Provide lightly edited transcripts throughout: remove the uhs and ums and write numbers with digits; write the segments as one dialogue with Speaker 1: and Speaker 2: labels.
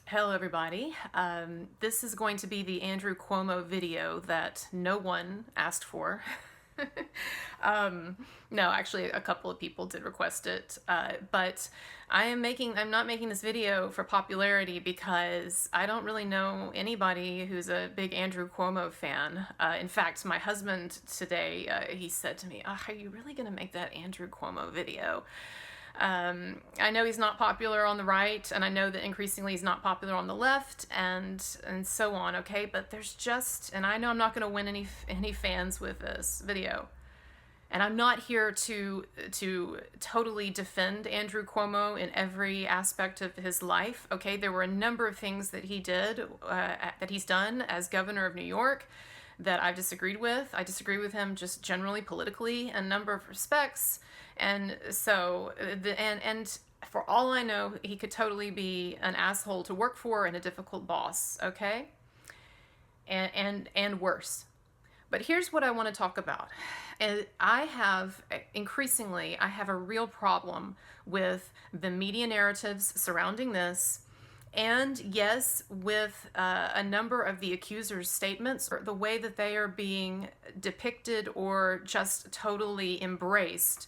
Speaker 1: Hello everybody. This is going to be the Andrew Cuomo video that no one asked for. No, actually a couple of people did request it, but I'm not making this video for popularity because I don't really know anybody who's a big Andrew Cuomo fan. In fact, my husband today, he said to me, are you really gonna make that Andrew Cuomo video? I know he's not popular on the right, and I know that increasingly he's not popular on the left, and so on. Okay, but there's just, and I know I'm not going to win any fans with this video, and I'm not here to totally defend Andrew Cuomo in every aspect of his life. Okay, there were a number of things that he did, that he's done as governor of New York, that I've disagreed with. I disagree with him just generally politically in a number of respects. And so, and for all I know, he could totally be an asshole to work for and a difficult boss, okay? And worse. But here's what I want to talk about. And I have a real problem with the media narratives surrounding this. And yes, with a number of the accusers' statements, or the way that they are being depicted or just totally embraced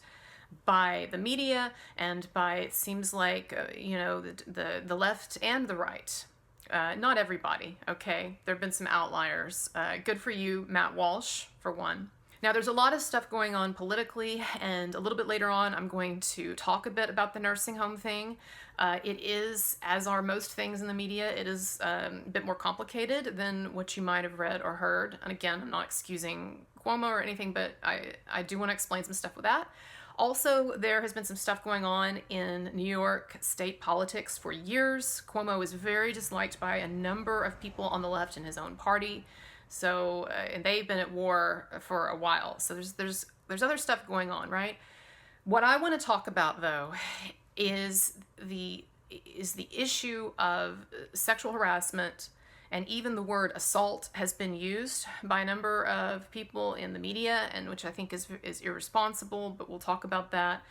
Speaker 1: by the media and by, it seems like, the left and the right. Not everybody, okay? There have been some outliers. Good for you, Matt Walsh, for one. Now, there's a lot of stuff going on politically, and a little bit later on, I'm going to talk a bit about the nursing home thing. It is, as are most things in the media, it is a bit more complicated than what you might have read or heard. And again, I'm not excusing Cuomo or anything, but I do want to explain some stuff with that. Also, there has been some stuff going on in New York state politics for years. Cuomo is very disliked by a number of people on the left in his own party. So, and they've been at war for a while. So there's other stuff going on, right? What I want to talk about, though, is the issue of sexual harassment, and even the word assault has been used by a number of people in the media, and which I think is irresponsible, but we'll talk about that.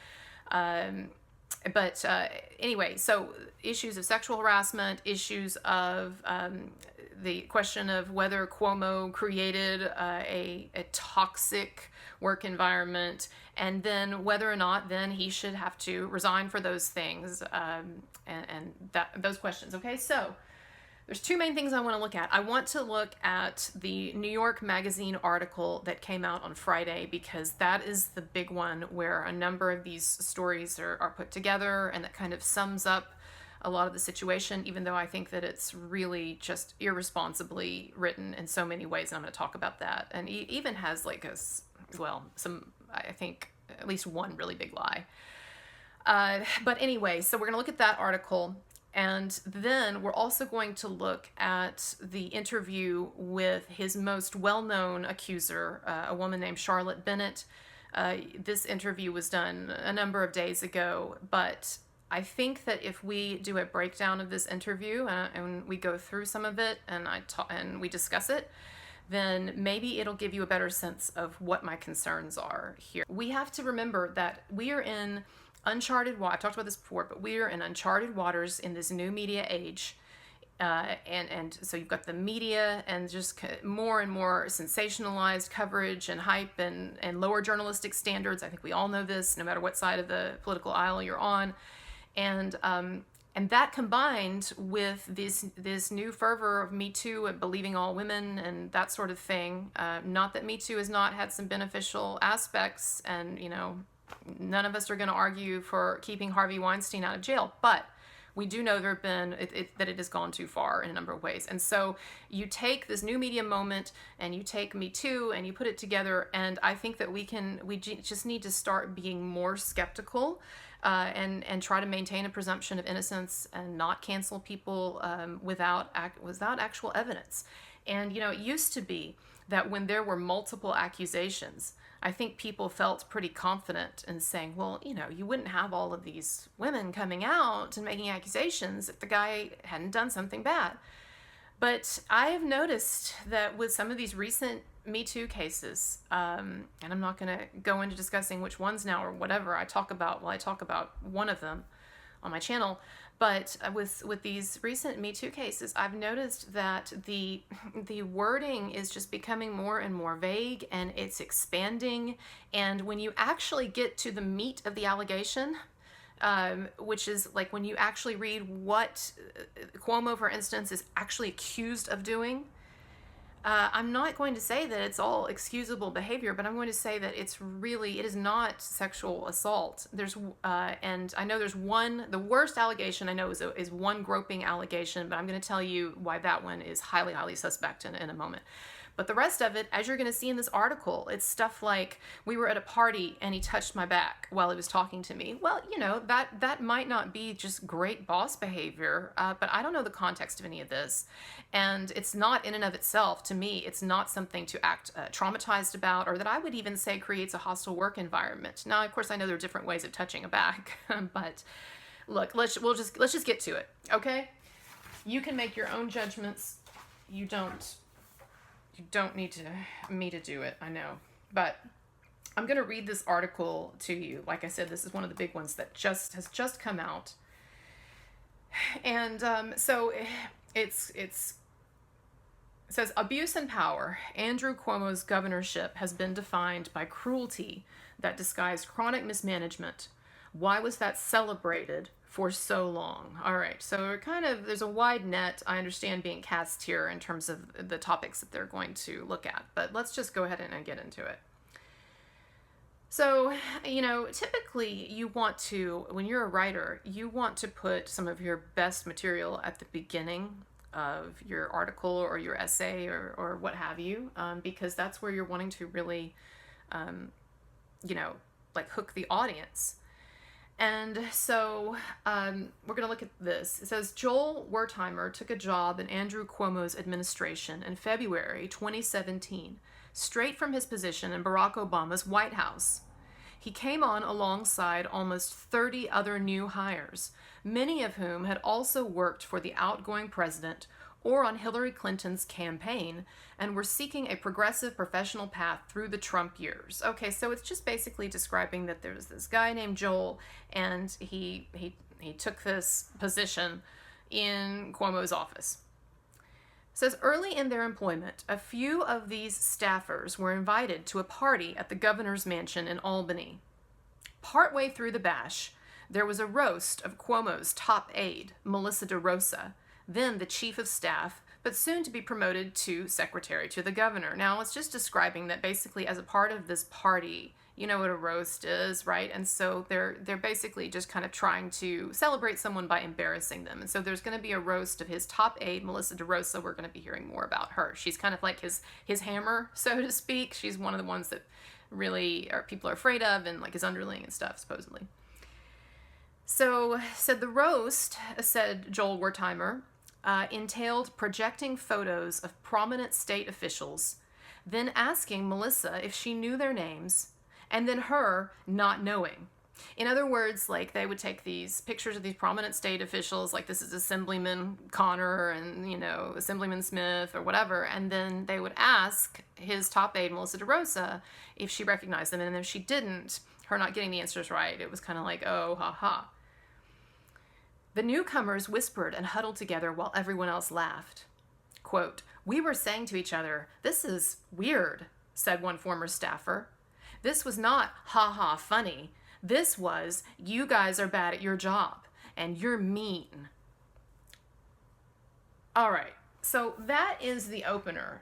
Speaker 1: Anyway, so issues of sexual harassment, issues of the question of whether Cuomo created a toxic work environment, and then whether or not then he should have to resign for those things, and those questions. Okay, so there's two main things I want to look at. I want to look at the New York Magazine article that came out on Friday, because that is the big one where a number of these stories are put together, and that kind of sums up a lot of the situation, even though I think that it's really just irresponsibly written in so many ways, and I'm going to talk about that. And he even has like I think at least one really big lie. But anyway, so we're going to look at that article. And then we're also going to look at the interview with his most well-known accuser, a woman named Charlotte Bennett. This interview was done a number of days ago, but I think that if we do a breakdown of this interview and we go through some of it and we discuss it, then maybe it'll give you a better sense of what my concerns are here. We have to remember that we are in uncharted waters. I've talked about this before, but we are in uncharted waters in this new media age. And so you've got the media and just more and more sensationalized coverage and hype and lower journalistic standards. I think we all know this, no matter what side of the political aisle you're on. And that combined with this new fervor of MeToo and believing all women and that sort of thing. Not that MeToo has not had some beneficial aspects, and none of us are going to argue for keeping Harvey Weinstein out of jail, but we do know that it has gone too far in a number of ways. And so you take this new media moment and you take Me Too and you put it together, and I think that we just need to start being more skeptical and try to maintain a presumption of innocence and not cancel people without actual evidence. And it used to be that when there were multiple accusations, I think people felt pretty confident in saying, well, you wouldn't have all of these women coming out and making accusations if the guy hadn't done something bad. But I have noticed that with some of these recent Me Too cases, and I'm not going to go into discussing which ones now or whatever I talk about one of them on my channel, But with these recent Me Too cases, I've noticed that the wording is just becoming more and more vague, and it's expanding. And when you actually get to the meat of the allegation, which is like when you actually read what Cuomo, for instance, is actually accused of doing, I'm not going to say that it's all excusable behavior, but I'm going to say that it is not sexual assault. And I know the worst allegation I know is one groping allegation, but I'm going to tell you why that one is highly, highly suspect in a moment. But the rest of it, as you're going to see in this article, it's stuff like, we were at a party and he touched my back while he was talking to me. Well, that might not be just great boss behavior, but I don't know the context of any of this. And it's not in and of itself, to me, it's not something to act traumatized about, or that I would even say creates a hostile work environment. Now, of course, I know there are different ways of touching a back, but look, let's just get to it, okay? You can make your own judgments. You don't need me to do it, I know. But I'm going to read this article to you. Like I said, this is one of the big ones that has just come out. And so it says, abuse and power. Andrew Cuomo's governorship has been defined by cruelty that disguised chronic mismanagement. Why was that celebrated for so long? All right, so there's a wide net, I understand, being cast here in terms of the topics that they're going to look at, but let's just go ahead and get into it. So, typically you want to, when you're a writer, you want to put some of your best material at the beginning of your article or your essay or what have you, because that's where you're wanting to really, hook the audience. And so we're going to look at this. It says, Joel Wertheimer took a job in Andrew Cuomo's administration in February 2017, straight from his position in Barack Obama's White House. He came on alongside almost 30 other new hires, many of whom had also worked for the outgoing president or on Hillary Clinton's campaign and were seeking a progressive professional path through the Trump years. Okay, so it's just basically describing that there's this guy named Joel, and he took this position in Cuomo's office. It says, early in their employment, a few of these staffers were invited to a party at the governor's mansion in Albany. Partway through the bash, there was a roast of Cuomo's top aide, Melissa DeRosa, then the chief of staff, but soon to be promoted to secretary to the governor. Now, it's just describing that basically as a part of this party, you know what a roast is, right? And so they're basically just kind of trying to celebrate someone by embarrassing them. And so there's going to be a roast of his top aide, Melissa DeRosa. We're going to be hearing more about her. She's kind of like his hammer, so to speak. She's one of the ones that really people are afraid of, and like his underling and stuff, supposedly. So, said the roast, said Joel Wertheimer, entailed projecting photos of prominent state officials, then asking Melissa if she knew their names, and then her not knowing. In other words, like they would take these pictures of these prominent state officials, like this is Assemblyman Connor and, Assemblyman Smith or whatever, and then they would ask his top aide, Melissa DeRosa, if she recognized them, and if she didn't, her not getting the answers right, it was kind of like, oh, ha ha. The newcomers whispered and huddled together while everyone else laughed. Quote, "We were saying to each other, 'This is weird,' said one former staffer. 'This was not ha-ha funny. This was, you guys are bad at your job, and you're mean.'" All right, so that is the opener.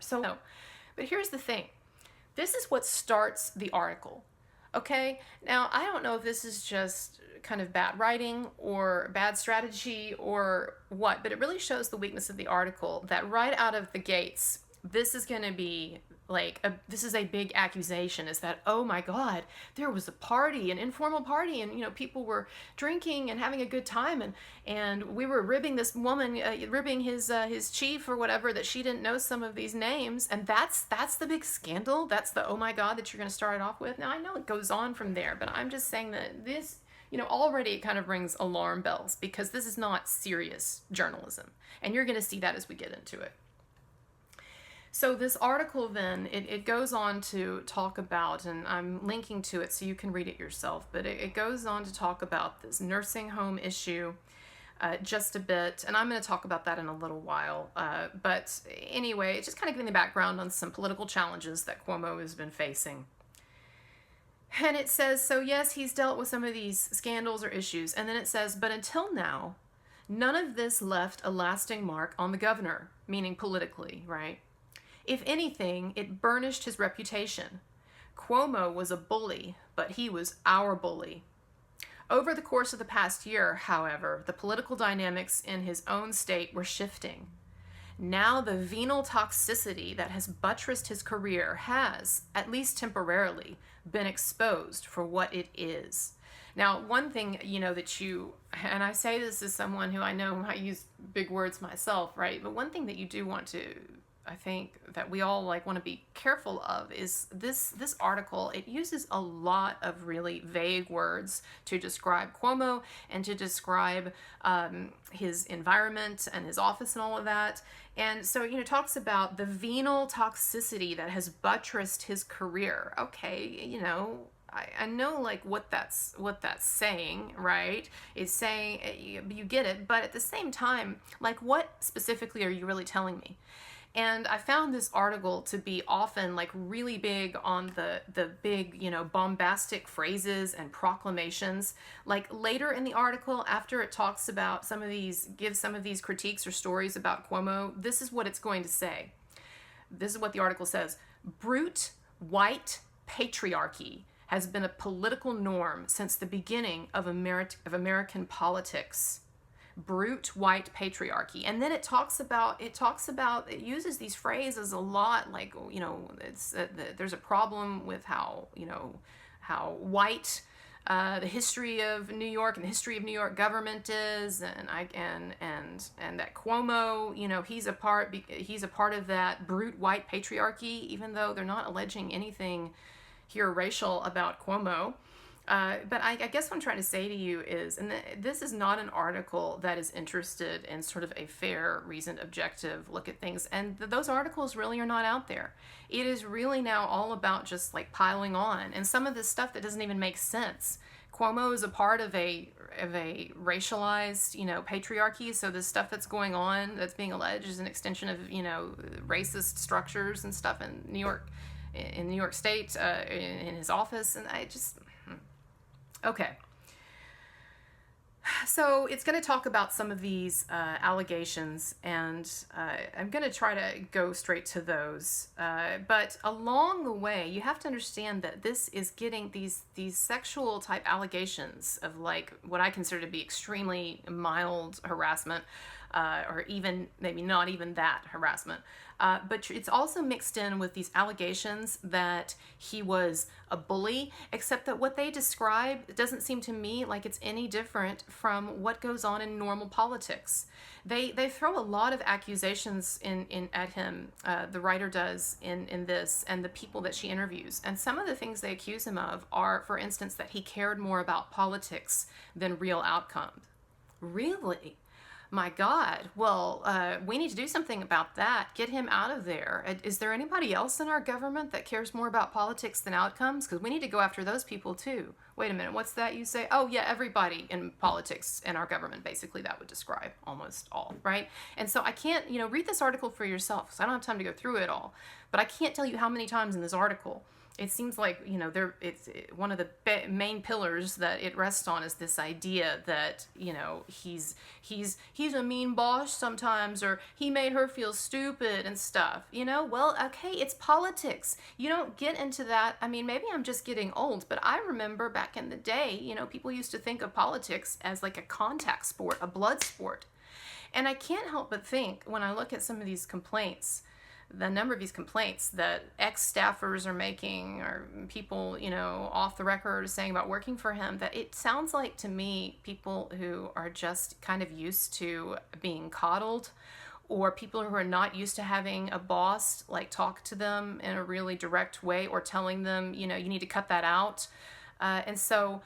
Speaker 1: But here's the thing. This is what starts the article. Okay, now I don't know if this is just kind of bad writing or bad strategy or what, but it really shows the weakness of the article that right out of the gates, this is going to be like, this is a big accusation, is that, oh my God, there was a party, an informal party, and, people were drinking and having a good time, and we were ribbing this woman, ribbing his chief or whatever, that she didn't know some of these names, and that's the big scandal, that's the, oh my God, that you're going to start it off with. Now, I know it goes on from there, but I'm just saying that this, already it kind of rings alarm bells, because this is not serious journalism, and you're going to see that as we get into it. So this article then, it goes on to talk about, and I'm linking to it so you can read it yourself, but it goes on to talk about this nursing home issue, just a bit, and I'm going to talk about that in a little while. But anyway, just kind of giving the background on some political challenges that Cuomo has been facing. And it says, so yes, he's dealt with some of these scandals or issues. And then it says, but until now, none of this left a lasting mark on the governor, meaning politically, right? If anything, it burnished his reputation. Cuomo was a bully, but he was our bully. Over the course of the past year, however, the political dynamics in his own state were shifting. Now the venal toxicity that has buttressed his career has, at least temporarily, been exposed for what it is. Now, one thing, and I say this as someone who I know I use big words myself, right? But one thing that you do want to, I think that we all want to be careful of is this article. It uses a lot of really vague words to describe Cuomo and to describe his environment and his office and all of that. And so, talks about the venal toxicity that has buttressed his career. Okay, I know what that's saying, right? It's saying, you get it, but at the same time, what specifically are you really telling me? And I found this article to be often really big on the big, bombastic phrases and proclamations. Later in the article, after it talks about gives some of these critiques or stories about Cuomo, this is what it's going to say. This is what the article says. Brute, white patriarchy has been a political norm since the beginning of American politics. Brute white patriarchy. And then it uses these phrases a lot, it's there's a problem with how white the history of New York and the history of New York government is, and that Cuomo, he's a part of that brute white patriarchy, even though they're not alleging anything here racial about Cuomo. But I guess what I'm trying to say to you is, and this is not an article that is interested in sort of a fair, reasoned, objective look at things. And those articles really are not out there. It is really now all about just piling on. And some of this stuff that doesn't even make sense. Cuomo is a part of a racialized, patriarchy. So the stuff that's going on, that's being alleged, is an extension of, racist structures and stuff in New York State, in his office. And I just... Okay, so it's going to talk about some of these allegations, and I'm going to try to go straight to those. But along the way, you have to understand that this is getting these sexual type allegations of what I consider to be extremely mild harassment, or even maybe not even that harassment. But it's also mixed in with these allegations that he was a bully, except that what they describe doesn't seem to me like it's any different from what goes on in normal politics. They throw a lot of accusations at him, the writer does in this, and the people that she interviews. And some of the things they accuse him of are, for instance, that he cared more about politics than real outcomes. Really? My God. Well, we need to do something about that. Get him out of there. Is there anybody else in our government that cares more about politics than outcomes? Because we need to go after those people too. Wait a minute. What's that you say? Oh, yeah, everybody in politics in our government. Basically, that would describe almost all, right? And so I can't, read this article for yourself because I don't have time to go through it all. But I can't tell you how many times in this article it seems like, it's one of the main pillars that it rests on is this idea that, he's a mean boss sometimes, or he made her feel stupid and stuff, well, okay, it's politics. You don't get into that. I mean, maybe I'm just getting old, but I remember back in the day, people used to think of politics as a contact sport, a blood sport. And I can't help but think when I look at some of these complaints, the number of these complaints that ex-staffers are making, or people, off the record saying about working for him, that it sounds like to me people who are just kind of used to being coddled, or people who are not used to having a boss talk to them in a really direct way, or telling them, you need to cut that out. And so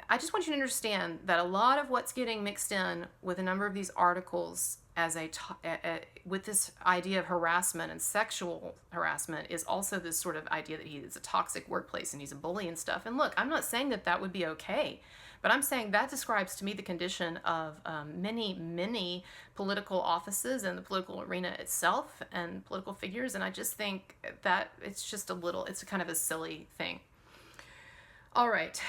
Speaker 1: I just want you to understand that a lot of what's getting mixed in with a number of these articles as with this idea of harassment and sexual harassment is also this sort of idea that he is a toxic workplace and he's a bully and stuff. And look, I'm not saying that would be okay, But I'm saying that describes to me the condition of many political offices and the political arena itself and political figures. And I just think that it's just it's kind of a silly thing. All right.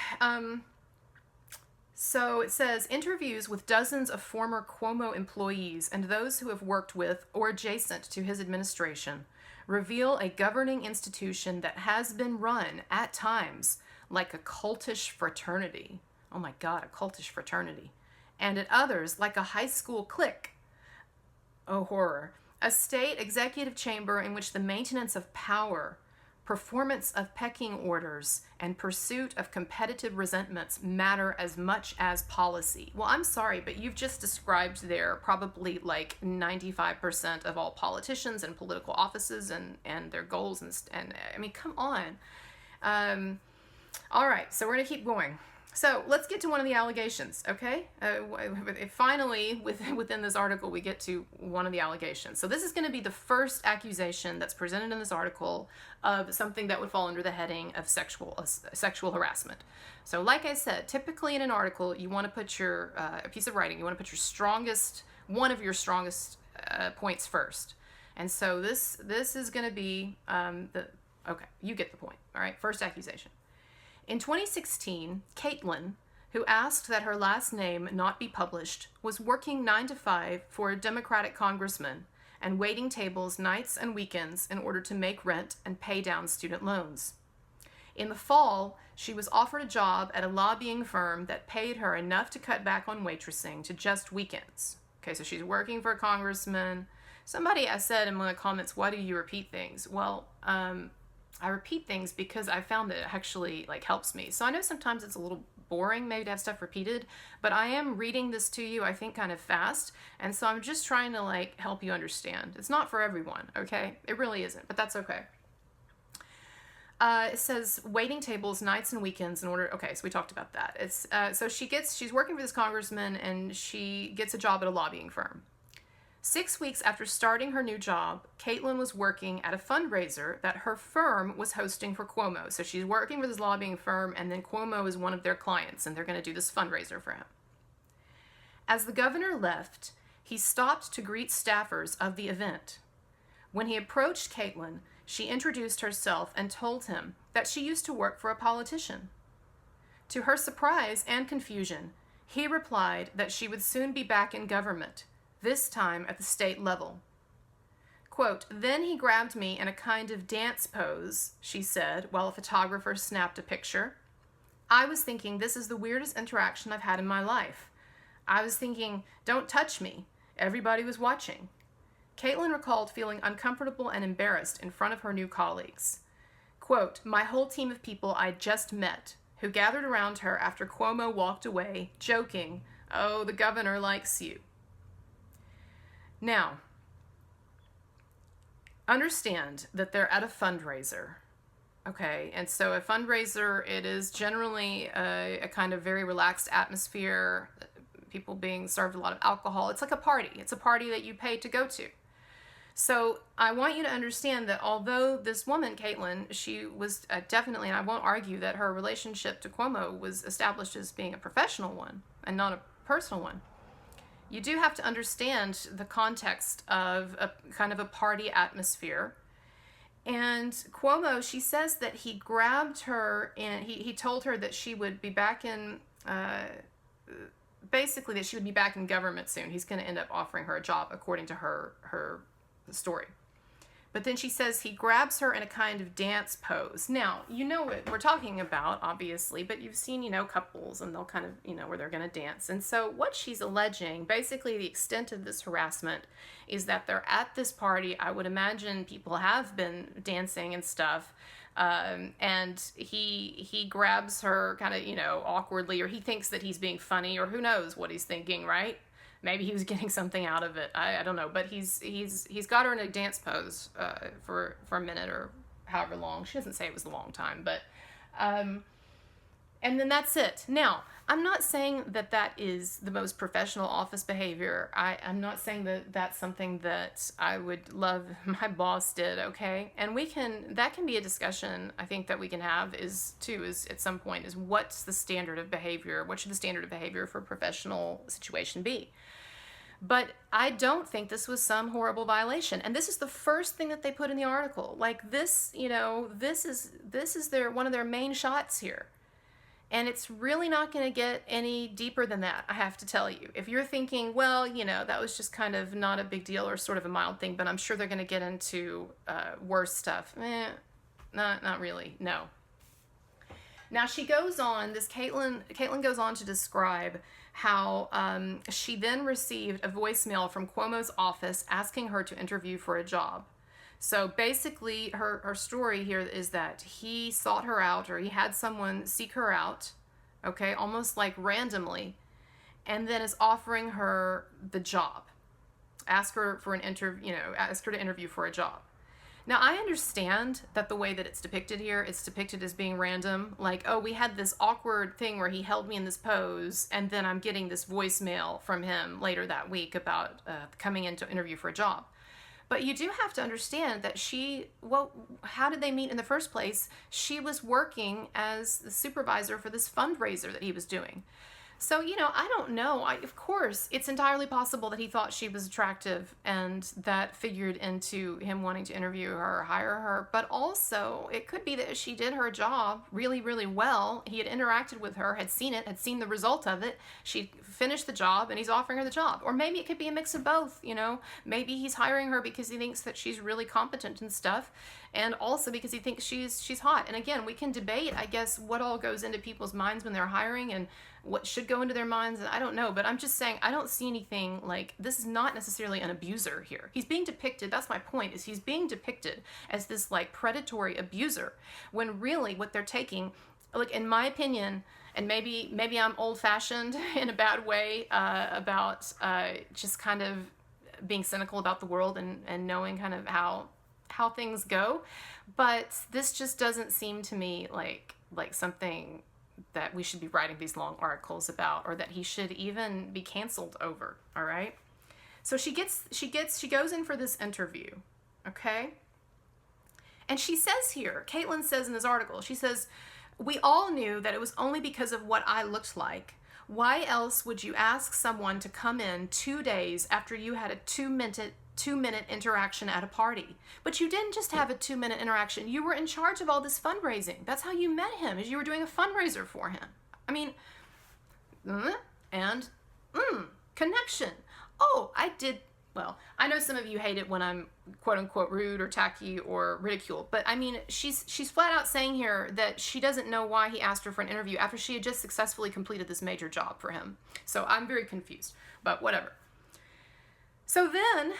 Speaker 1: So it says, interviews with dozens of former Cuomo employees and those who have worked with or adjacent to his administration reveal a governing institution that has been run, at times, like a cultish fraternity. Oh my God, a cultish fraternity. And at others, like a high school clique. Oh, horror. A state executive chamber in which the maintenance of power, performance of pecking orders, and pursuit of competitive resentments matter as much as policy. Well, I'm sorry, but you've just described there probably like 95% of all politicians and political offices and their goals. And I mean, come on. All right, so we're going to keep going. So let's get to one of the allegations, okay? Finally, within this article, we get to one of the allegations. So this is going to be the first accusation that's presented in this article of something that would fall under the heading of sexual harassment. So like I said, typically in an article, you want to put a piece of writing, you want to put one of your strongest points first. And so this is going to be, okay, you get the point, all right? First accusation. In 2016, Caitlin, who asked that her last name not be published, was working 9 to 5 for a Democratic congressman and waiting tables nights and weekends in order to make rent and pay down student loans. In the fall, she was offered a job at a lobbying firm that paid her enough to cut back on waitressing to just weekends. Okay, so she's working for a congressman. Somebody said in one of the comments, why do you repeat things? Well, I repeat things because I found that it actually helps me. So I know sometimes it's a little boring maybe to have stuff repeated, but I am reading this to you, I think, kind of fast. And so I'm just trying to help you understand. It's not for everyone, okay? It really isn't, but that's okay. It says waiting tables nights and weekends in order. Okay, so we talked about that. It's so she's working for this congressman and she gets a job at a lobbying firm. 6 weeks after starting her new job, Caitlin was working at a fundraiser that her firm was hosting for Cuomo. So she's working for this lobbying firm, and then Cuomo is one of their clients, and they're going to do this fundraiser for him. As the governor left, he stopped to greet staffers of the event. When he approached Caitlin, she introduced herself and told him that she used to work for a politician. To her surprise and confusion, he replied that she would soon be back in government, this time at the state level. Quote, then he grabbed me in a kind of dance pose, she said, while a photographer snapped a picture. I was thinking, this is the weirdest interaction I've had in my life. I was thinking, don't touch me. Everybody was watching. Caitlin recalled feeling uncomfortable and embarrassed in front of her new colleagues. Quote, my whole team of people I'd just met, who gathered around her after Cuomo walked away, joking, oh, the governor likes you. Now, understand that they're at a fundraiser, okay? And so a fundraiser, it is generally a kind of very relaxed atmosphere, people being served a lot of alcohol. It's like a party. It's a party that you pay to go to. So I want you to understand that although this woman, Caitlin, she was definitely, and I won't argue that her relationship to Cuomo was established as being a professional one and not a personal one. You do have to understand the context of a kind of a party atmosphere. And Cuomo, she says that he grabbed her and he told her that she would be back in, basically that she would be back in government soon. He's going to end up offering her a job, according to her story. But then she says he grabs her in a kind of dance pose. Now, you know what we're talking about, obviously, but you've seen, couples and they'll kind of, where they're going to dance. And so what she's alleging, basically the extent of this harassment is that they're at this party. I would imagine people have been dancing and stuff. And he grabs her kind of, awkwardly, or he thinks that he's being funny, or who knows what he's thinking, right? Maybe he was getting something out of it. I don't know. But he's got her in a dance pose for a minute or however long. She doesn't say it was a long time, but and then that's it. Now, I'm not saying that that is the most professional office behavior. I'm not saying that that's something that I would love my boss did, okay? And that can be a discussion I think that we can have is at some point is what's the standard of behavior? What should the standard of behavior for a professional situation be? But I don't think this was some horrible violation. And this is the first thing that they put in the article. Like this, this is one of their main shots here. And it's really not going to get any deeper than that, I have to tell you. If you're thinking, well, that was just kind of not a big deal or sort of a mild thing, but I'm sure they're going to get into worse stuff. Not really, no. Now she goes on, Caitlin goes on to describe how she then received a voicemail from Cuomo's office asking her to interview for a job. So basically, her story here is that he sought her out, or he had someone seek her out, okay, almost like randomly, and then is offering her the job. Ask her for an interview, ask her to interview for a job. Now, I understand that the way that it's depicted here, it's depicted as being random. Like, oh, we had this awkward thing where he held me in this pose, and then I'm getting this voicemail from him later that week about coming in to interview for a job. But you do have to understand that how did they meet in the first place? She was working as the supervisor for this fundraiser that he was doing. So, I don't know. Of course, it's entirely possible that he thought she was attractive and that figured into him wanting to interview her or hire her. But also, it could be that she did her job really, really well. He had interacted with her, had seen the result of it. She finished the job and he's offering her the job. Or maybe it could be a mix of both, Maybe he's hiring her because he thinks that she's really competent and stuff. And also because he thinks she's hot. And again, we can debate, I guess, what all goes into people's minds when they're hiring and what should go into their minds. I don't know, but I'm just saying I don't see anything like this is not necessarily an abuser here. He's being depicted, that's my point, is he's being depicted as this like predatory abuser when really what they're taking, like in my opinion, and maybe I'm old-fashioned in a bad way about just kind of being cynical about the world and knowing kind of how things go, but this just doesn't seem to me like something that we should be writing these long articles about, or that he should even be canceled over. All right. So she goes in for this interview. Okay. And she says here, Caitlin says in this article, she says, "We all knew that it was only because of what I looked like. Why else would you ask someone to come in 2 days after you had a 2-minute interaction at a party? But you didn't just have a 2-minute interaction. You were in charge of all this fundraising. That's how you met him, is you were doing a fundraiser for him. I mean, connection. Oh, well, I know some of you hate it when I'm quote unquote rude or tacky or ridiculed, but I mean, she's flat out saying here that she doesn't know why he asked her for an interview after she had just successfully completed this major job for him. So I'm very confused, but whatever. So then,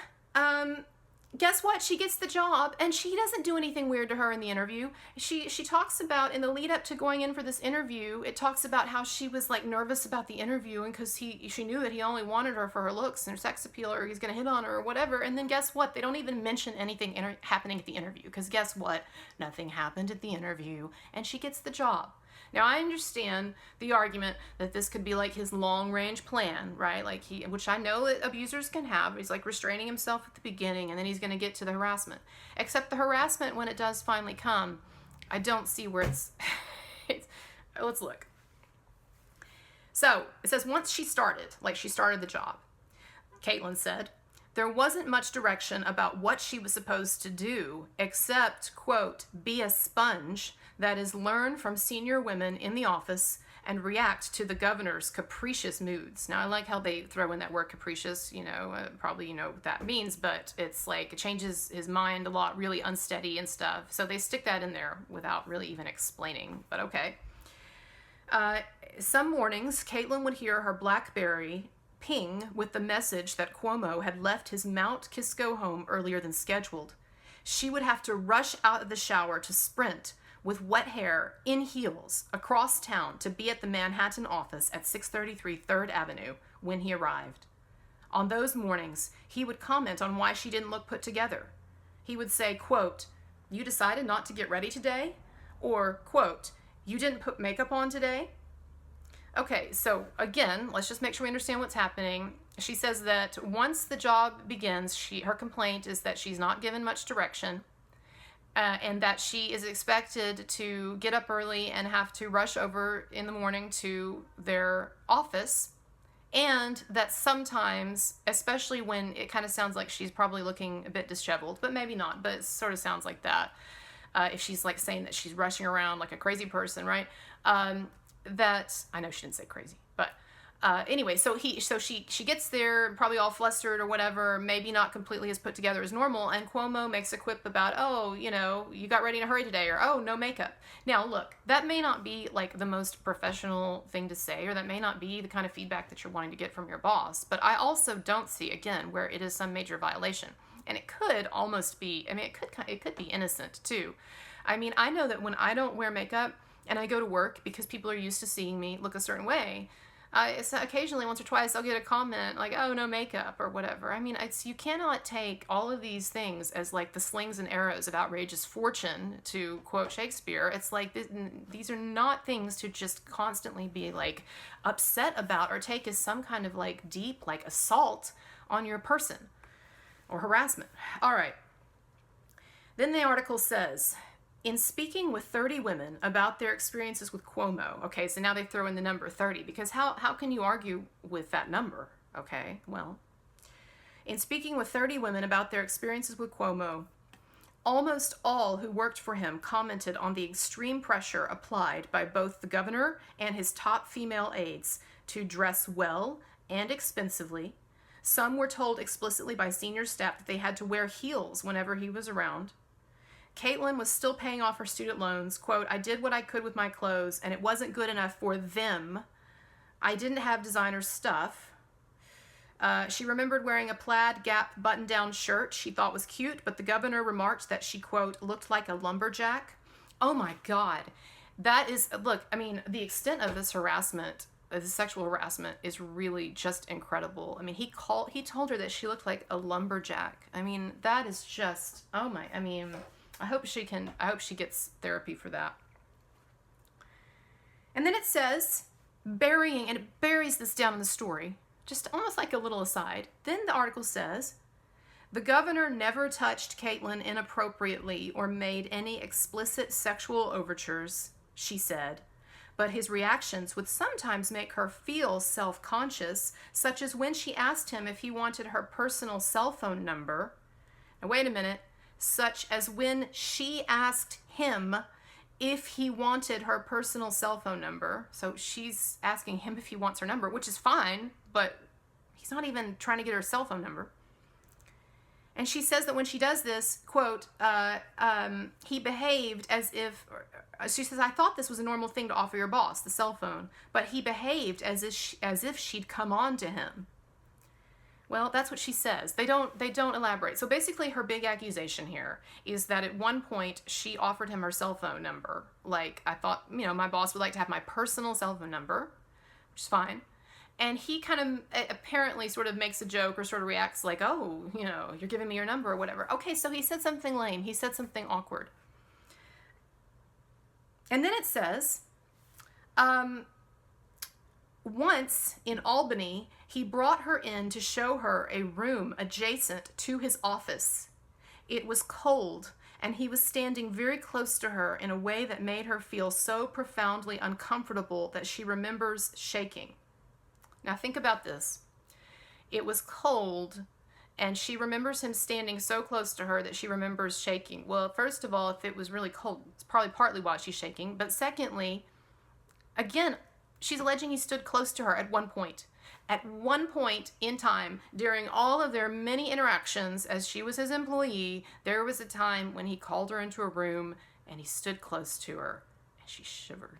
Speaker 1: guess what? She gets the job, and she doesn't do anything weird to her in the interview. She talks about, in the lead up to going in for this interview, it talks about how she was like nervous about the interview, and because she knew that he only wanted her for her looks and her sex appeal, or he's gonna hit on her or whatever. And then guess what? They don't even mention anything happening at the interview, because guess what? Nothing happened at the interview, and she gets the job. Now, I understand the argument that this could be like his long-range plan, right? Like which I know that abusers can have. He's like restraining himself at the beginning, and then he's going to get to the harassment. Except the harassment, when it does finally come, I don't see where it's let's look. So, it says once she started the job, Caitlin said, there wasn't much direction about what she was supposed to do except, quote, be a sponge, that is, learn from senior women in the office and react to the governor's capricious moods. Now, I like how they throw in that word capricious, probably you know what that means, but it's like it changes his mind a lot, really unsteady and stuff. So they stick that in there without really even explaining, but okay. Some mornings, Caitlin would hear her BlackBerry ping with the message that Cuomo had left his Mount Kisco home earlier than scheduled. She would have to rush out of the shower to sprint with wet hair in heels across town to be at the Manhattan office at 633 3rd Avenue when he arrived. On those mornings, he would comment on why she didn't look put together. He would say, quote, you decided not to get ready today? Or, quote, you didn't put makeup on today? Okay, so again, let's just make sure we understand what's happening. She says that once the job begins, her complaint is that she's not given much direction, and that she is expected to get up early and have to rush over in the morning to their office, and that sometimes, especially when it kind of sounds like she's probably looking a bit disheveled, but maybe not, but it sort of sounds like that, if she's like saying that she's rushing around like a crazy person, right? That, I know she didn't say crazy, but anyway, so she gets there probably all flustered or whatever, maybe not completely as put together as normal, and Cuomo makes a quip about, oh, you got ready in a hurry today, or oh, no makeup. Now look, that may not be like the most professional thing to say, or that may not be the kind of feedback that you're wanting to get from your boss, but I also don't see, again, where it is some major violation. And it could almost be, I mean, it could be innocent too. I mean, I know that when I don't wear makeup and I go to work because people are used to seeing me look a certain way, occasionally, once or twice, I'll get a comment like, oh, no makeup or whatever. I mean, you cannot take all of these things as like the slings and arrows of outrageous fortune, to quote Shakespeare. It's like, these are not things to just constantly be like upset about or take as some kind of like deep like assault on your person or harassment. All right. Then the article says, in speaking with 30 women about their experiences with Cuomo, okay, so now they throw in the number 30, because how can you argue with that number? Okay, well, in speaking with 30 women about their experiences with Cuomo, almost all who worked for him commented on the extreme pressure applied by both the governor and his top female aides to dress well and expensively. Some were told explicitly by senior staff that they had to wear heels whenever he was around. Caitlin was still paying off her student loans. Quote, I did what I could with my clothes, and it wasn't good enough for them. I didn't have designer stuff. She remembered wearing a plaid Gap button-down shirt she thought was cute, but the governor remarked that she, quote, looked like a lumberjack. Oh my God. That is, look, I mean, the extent of this harassment, this sexual harassment, is really just incredible. I mean, he told her that she looked like a lumberjack. I mean, that is just, oh my, I mean, I hope she gets therapy for that. And then it says, and it buries this down in the story, just almost like a little aside. Then the article says, the governor never touched Caitlin inappropriately or made any explicit sexual overtures, she said, but his reactions would sometimes make her feel self-conscious, such as when she asked him if he wanted her personal cell phone number. Now wait a minute. Such as when she asked him if he wanted her personal cell phone number. So she's asking him if he wants her number, which is fine, but he's not even trying to get her cell phone number. And she says that when she does this, quote, he behaved as if, she says, I thought this was a normal thing to offer your boss, the cell phone, but he behaved as if she'd come on to him. Well, that's what she says. They don't elaborate. So basically her big accusation here is that at one point she offered him her cell phone number. Like, I thought, my boss would like to have my personal cell phone number, which is fine. And he kind of apparently sort of makes a joke or sort of reacts like, oh, you're giving me your number or whatever. Okay, so he said something lame. He said something awkward. And then it says, once in Albany, he brought her in to show her a room adjacent to his office. It was cold, and he was standing very close to her in a way that made her feel so profoundly uncomfortable that she remembers shaking. Now think about this. It was cold, and she remembers him standing so close to her that she remembers shaking. Well, first of all, if it was really cold, it's probably partly why she's shaking. But secondly, again, she's alleging he stood close to her at one point. At one point in time, during all of their many interactions as she was his employee, there was a time when he called her into a room and he stood close to her and she shivered.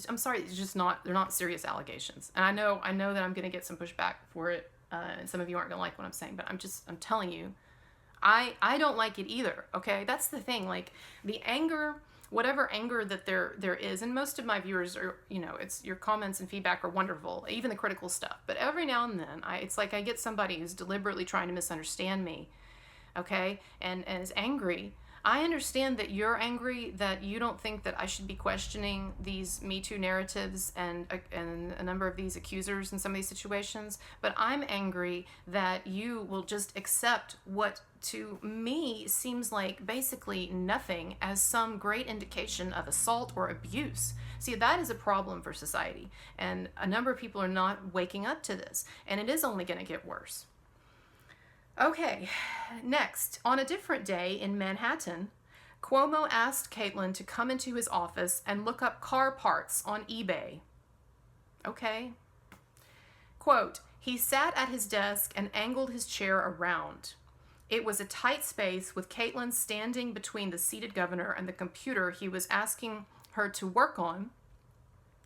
Speaker 1: I'm sorry, they're not serious allegations. And I know that I'm going to get some pushback for it, and some of you aren't going to like what I'm saying, but I'm telling you, I don't like it either, okay? That's the thing, like, the anger, whatever anger that there is, and most of my viewers are, it's your comments and feedback are wonderful, even the critical stuff, but every now and then, it's like I get somebody who's deliberately trying to misunderstand me, okay, and is angry. I understand that you're angry, that you don't think that I should be questioning these Me Too narratives and a number of these accusers in some of these situations, but I'm angry that you will just accept what to me seems like basically nothing as some great indication of assault or abuse. See, that is a problem for society, and a number of people are not waking up to this, and it is only going to get worse. Okay, next, on a different day in Manhattan, Cuomo asked Caitlyn to come into his office and look up car parts on eBay. Okay. Quote, he sat at his desk and angled his chair around. It was a tight space with Caitlyn standing between the seated governor and the computer he was asking her to work on.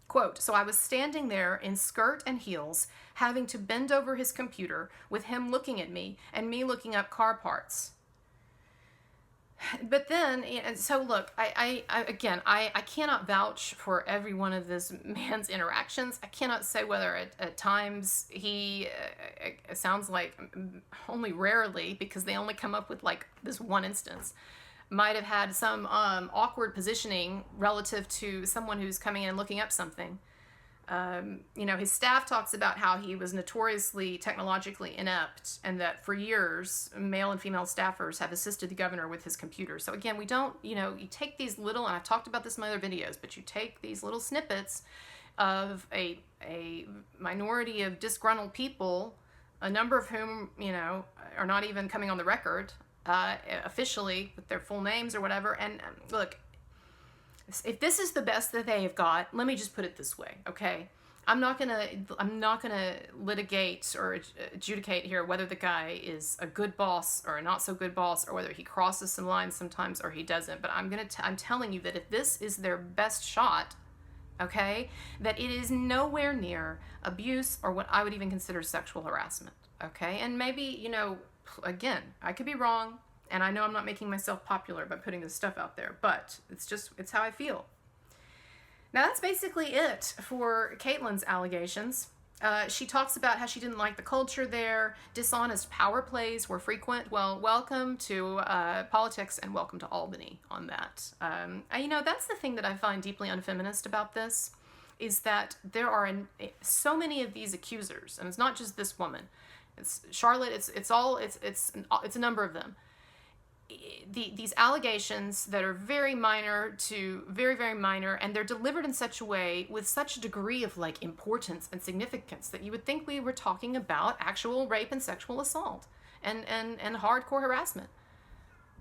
Speaker 1: Quote, so I was standing there in skirt and heels, having to bend over his computer with him looking at me and me looking up car parts. But then, so look, I cannot vouch for every one of this man's interactions. I cannot say whether at times he sounds like, only rarely, because they only come up with like this one instance, might have had some awkward positioning relative to someone who's coming in and looking up something. His staff talks about how he was notoriously technologically inept and that for years, male and female staffers have assisted the governor with his computer. So again, we don't, you take these little, and I've talked about this in my other videos, but you take these little snippets of a minority of disgruntled people, a number of whom, are not even coming on the record officially with their full names or whatever. And look, if this is the best that they have got, let me just put it this way, okay? I'm not gonna litigate or adjudicate here whether the guy is a good boss or a not so good boss, or whether he crosses some lines sometimes or he doesn't. But I'm telling you that if this is their best shot, okay, that it is nowhere near abuse or what I would even consider sexual harassment, okay? And maybe, again, I could be wrong, and I know I'm not making myself popular by putting this stuff out there, but it's how I feel. Now that's basically it for Caitlyn's allegations. She talks about how she didn't like the culture there, dishonest power plays were frequent. Well, welcome to politics and welcome to Albany on that. That's the thing that I find deeply unfeminist about this, is that there are so many of these accusers, and it's not just this woman. It's Charlotte. It's a number of them. These allegations that are very minor to very, very minor, and they're delivered in such a way with such a degree of like importance and significance that you would think we were talking about actual rape and sexual assault and hardcore harassment,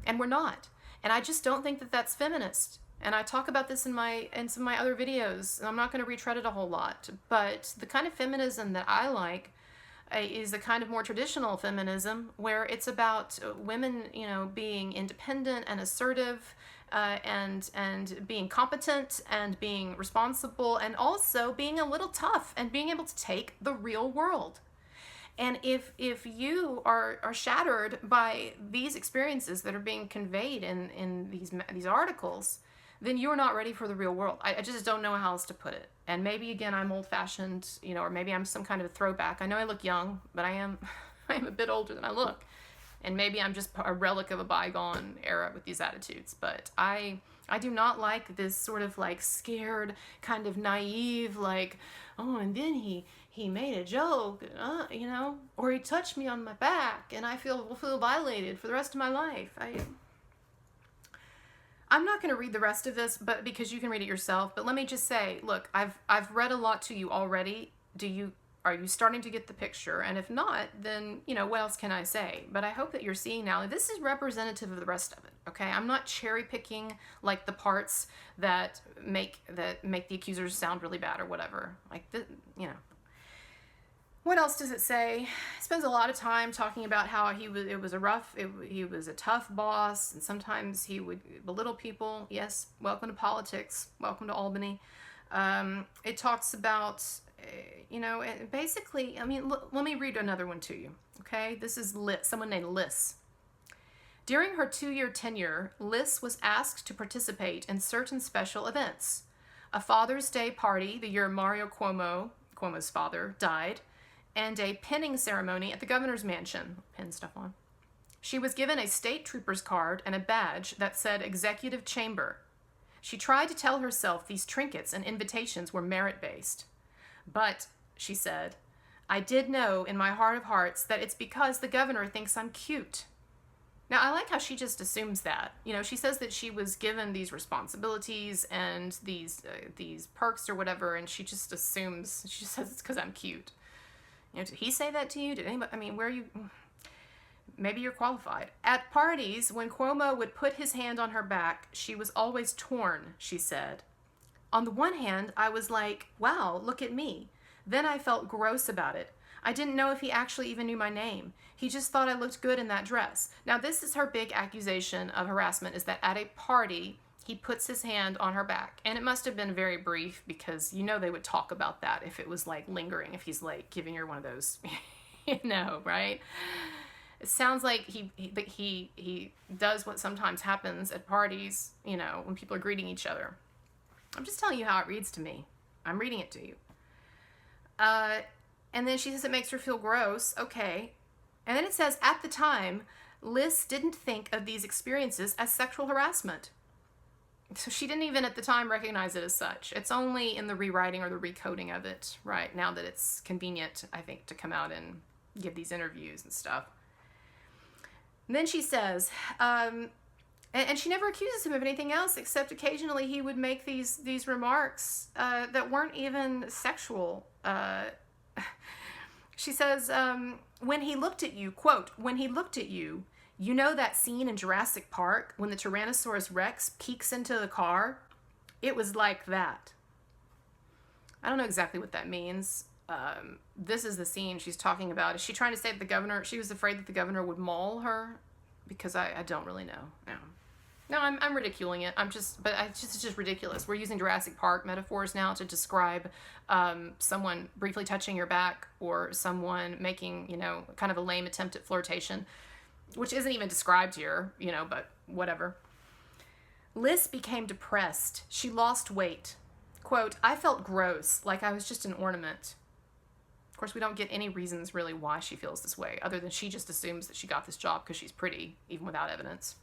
Speaker 1: and we're not. And I just don't think that that's feminist. And I talk about this in some of my other videos, and I'm not going to retread it a whole lot. But the kind of feminism that I like is a kind of more traditional feminism where it's about women, being independent and assertive, and being competent and being responsible, and also being a little tough and being able to take the real world. And if you are shattered by these experiences that are being conveyed in these articles, then you're not ready for the real world. I just don't know how else to put it. And maybe, again, I'm old-fashioned, or maybe I'm some kind of a throwback. I know I look young, but I am a bit older than I look. And maybe I'm just a relic of a bygone era with these attitudes. But I do not like this sort of like scared, kind of naive, like, oh, and then he made a joke, or he touched me on my back, and I will feel violated for the rest of my life. I'm not going to read the rest of this, but because you can read it yourself. But let me just say, look, I've read a lot to you already. Are you starting to get the picture? And if not, then what else can I say? But I hope that you're seeing now. This is representative of the rest of it. Okay, I'm not cherry picking like the parts that make the accusers sound really bad or whatever. What else does it say? He spends a lot of time talking about how he was a tough boss, and sometimes he would belittle people. Yes, welcome to politics. Welcome to Albany. It talks about, basically, let me read another one to you, okay? This is someone named Liz. During her 2-year tenure, Liz was asked to participate in certain special events. A Father's Day party the year Mario Cuomo's father, died, and a pinning ceremony at the governor's mansion. Pin stuff on. She was given a state trooper's card and a badge that said Executive Chamber. She tried to tell herself these trinkets and invitations were merit-based. But, she said, I did know in my heart of hearts that it's because the governor thinks I'm cute. Now, I like how she just assumes that. You know, she says that she was given these responsibilities and these perks or whatever, and she just assumes, she just says it's because I'm cute. You know, did he say that to you? Did anybody, I mean, where are you, maybe you're qualified. At parties, when Cuomo would put his hand on her back, she was always torn, she said. On the one hand, I was like, wow, look at me. Then I felt gross about it. I didn't know if he actually even knew my name. He just thought I looked good in that dress. Now, this is her big accusation of harassment, is that at a party, he puts his hand on her back. And it must have been very brief because, you know, they would talk about that if it was like lingering, if he's like giving her one of those, you know, right? It sounds like he does what sometimes happens at parties, you know, when people are greeting each other. I'm just telling you how it reads to me. I'm reading it to you. And then she says it makes her feel gross. Okay. And then it says, at the time, Liz didn't think of these experiences as sexual harassment. So she didn't even at the time recognize it as such. It's only in the rewriting or the recoding of it, right, now that it's convenient, I think, to come out and give these interviews and stuff. And then she says, and she never accuses him of anything else, except occasionally he would make these remarks that weren't even sexual. She says, when he looked at you, quote, when he looked at you, you know that scene in Jurassic Park when the Tyrannosaurus Rex peeks into the car? It was like that. I don't know exactly what that means. This is the scene she's talking about. Is she trying to say that the governor, she was afraid that the governor would maul her? Because I don't really know. No, I'm ridiculing it. It's just ridiculous. We're using Jurassic Park metaphors now to describe someone briefly touching your back or someone making, you know, kind of a lame attempt at flirtation, which isn't even described here, you know, but whatever. Liz became depressed. She lost weight. Quote, I felt gross, like I was just an ornament. Of course, we don't get any reasons really why she feels this way, other than she just assumes that she got this job because she's pretty, even without evidence.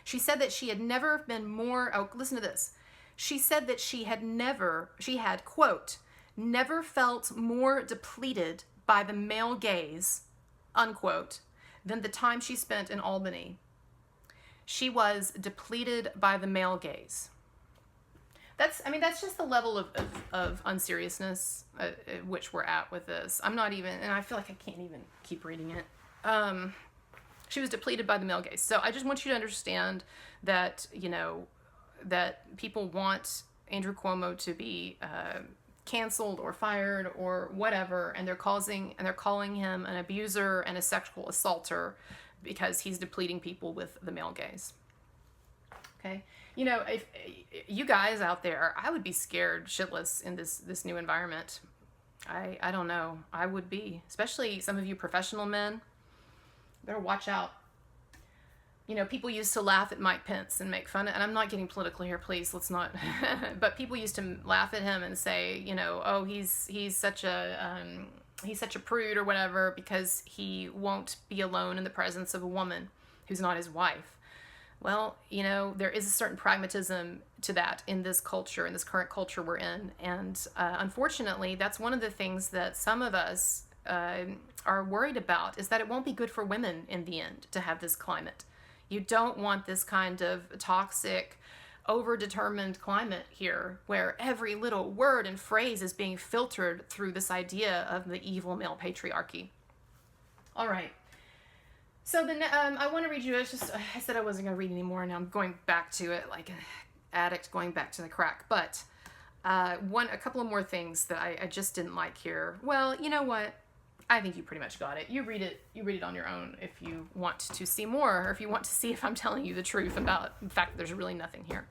Speaker 1: She said that she had never been more, oh, listen to this. She said that she had, quote, never felt more depleted by the male gaze, unquote, than the time she spent in Albany. She was depleted by the male gaze. That's just the level of unseriousness at which we're at with this. I'm not even, and I feel like I can't even keep reading it. She was depleted by the male gaze. So I just want you to understand that, you know, that people want Andrew Cuomo to be canceled or fired or whatever, and they're calling him an abuser and a sexual assaulter because he's depleting people with the male gaze. Okay, you know, if you guys out there, I would be scared shitless in this new environment. I don't know. I would be, especially some of you professional men. Better watch out. You know, people used to laugh at Mike Pence and make fun of, and I'm not getting political here, please, let's not. But people used to laugh at him and say, you know, oh, he's such a prude or whatever because he won't be alone in the presence of a woman who's not his wife. Well, you know, there is a certain pragmatism to that in this culture, in this current culture we're in. And unfortunately, that's one of the things that some of us are worried about, is that it won't be good for women in the end to have this climate. You don't want this kind of toxic, overdetermined climate here where every little word and phrase is being filtered through this idea of the evil male patriarchy. All right. So then I want to read you, I said I wasn't going to read anymore, and now I'm going back to it like an addict going back to the crack. But a couple of more things that I just didn't like here. Well, you know what? I think you pretty much got it. You read it on your own if you want to see more, or if you want to see if I'm telling you the truth about the fact that there's really nothing here.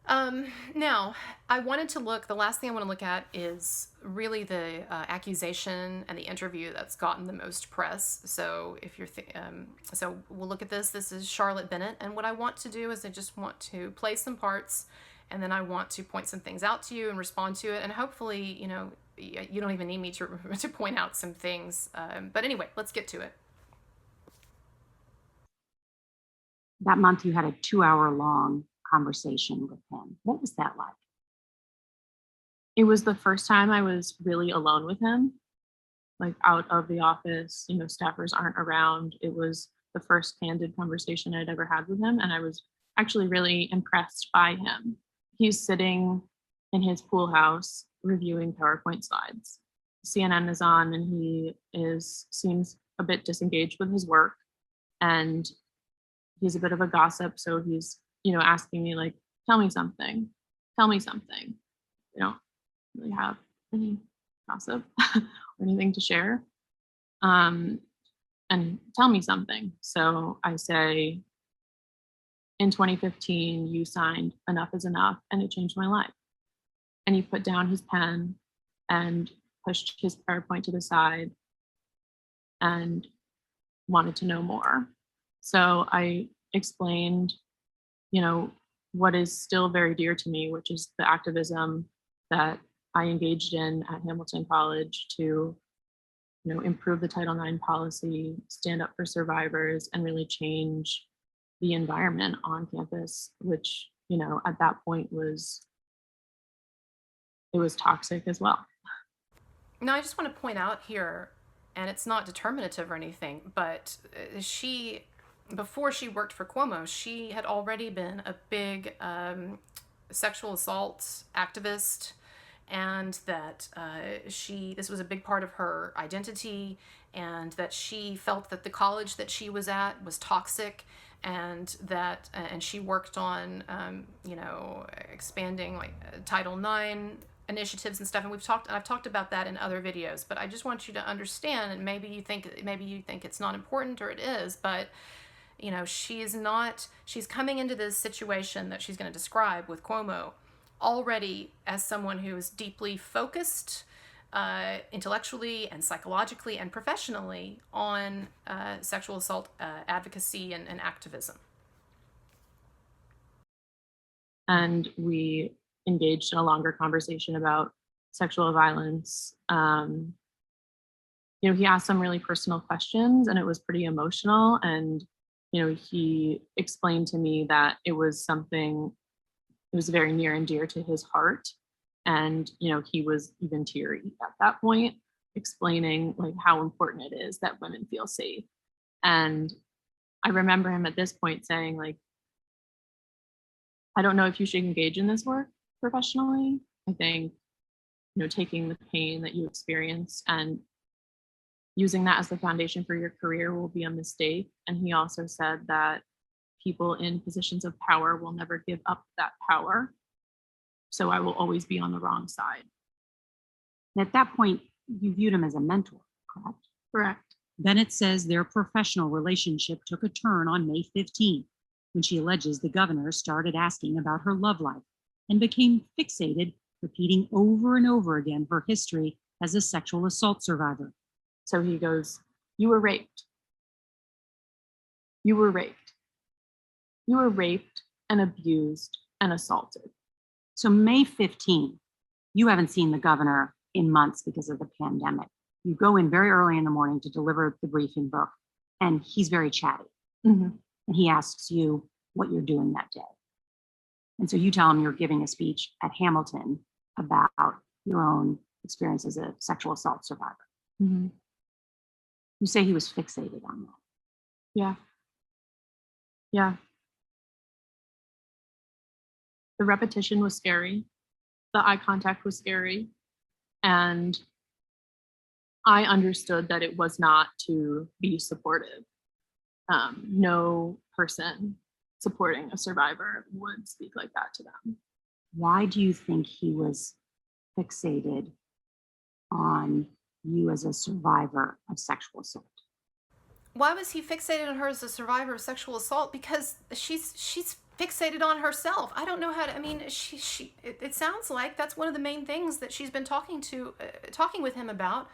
Speaker 1: Now, I wanted to the last thing I want to look at is really the accusation and the interview that's gotten the most press. So if you're, so we'll look at this. This is Charlotte Bennett, and what I want to do is I just want to play some parts, and then I want to point some things out to you and respond to it, and hopefully, you know, you don't even need me to point out some things. But anyway, let's get to it.
Speaker 2: That month, you had a 2-hour long conversation with him. What was that like?
Speaker 3: It was the first time I was really alone with him, like out of the office, staffers aren't around. It was the first candid conversation I'd ever had with him, and I was actually really impressed by him. He's sitting in his pool house reviewing PowerPoint slides. CNN is on, and he seems a bit disengaged with his work, and he's a bit of a gossip, so he's asking me like, tell me something. You don't really have any gossip or anything to share, um, and tell me something. So I say, in 2015, you signed Enough is Enough, and it changed my life. And he put down his pen and pushed his PowerPoint to the side and wanted to know more. So I explained, what is still very dear to me, which is the activism that I engaged in at Hamilton College to improve the Title IX policy, stand up for survivors, and really change the environment on campus, which, at that point it was toxic as well.
Speaker 1: Now, I just want to point out here, and it's not determinative or anything, but before she worked for Cuomo, she had already been a big sexual assault activist, and that this was a big part of her identity, and that she felt that the college that she was at was toxic, and she worked on expanding like Title IX initiatives and stuff, and I've talked about that in other videos, but I just want you to understand, and maybe you think it's not important, or it is, but she's coming into this situation that she's going to describe with Cuomo already as someone who is deeply focused intellectually and psychologically and professionally on sexual assault advocacy and activism.
Speaker 3: And we engaged in a longer conversation about sexual violence. He asked some really personal questions, and it was pretty emotional. And he explained to me that it was very near and dear to his heart. And he was even teary at that point, explaining like how important it is that women feel safe. And I remember him at this point saying, like, I don't know if you should engage in this work professionally. I think taking the pain that you experience and using that as the foundation for your career will be a mistake. And he also said that people in positions of power will never give up that power. So I will always be on the wrong side.
Speaker 2: And at that point, you viewed him as a mentor, correct?
Speaker 3: Correct.
Speaker 4: Then it says their professional relationship took a turn on May 15, when she alleges the governor started asking about her love life and became fixated, repeating over and over again her history as a sexual assault survivor.
Speaker 3: So he goes, "You were raped. You were raped. You were raped and abused and assaulted."
Speaker 2: So May 15, you haven't seen the governor in months because of the pandemic. You go in very early in the morning to deliver the briefing book, and he's very chatty.
Speaker 3: Mm-hmm.
Speaker 2: And he asks you what you're doing that day. And so you tell him you're giving a speech at Hamilton about your own experience as a sexual assault survivor.
Speaker 3: Mm-hmm.
Speaker 2: You say he was fixated on that.
Speaker 3: Yeah. Yeah. The repetition was scary. The eye contact was scary. And I understood that it was not to be supportive. No person supporting a survivor would speak like that to them.
Speaker 2: Why do you think he was fixated on you as a survivor of sexual assault?
Speaker 1: Why was he fixated on her as a survivor of sexual assault? Because she's fixated on herself. I don't know how to. I mean, it sounds like that's one of the main things that she's been talking with him about.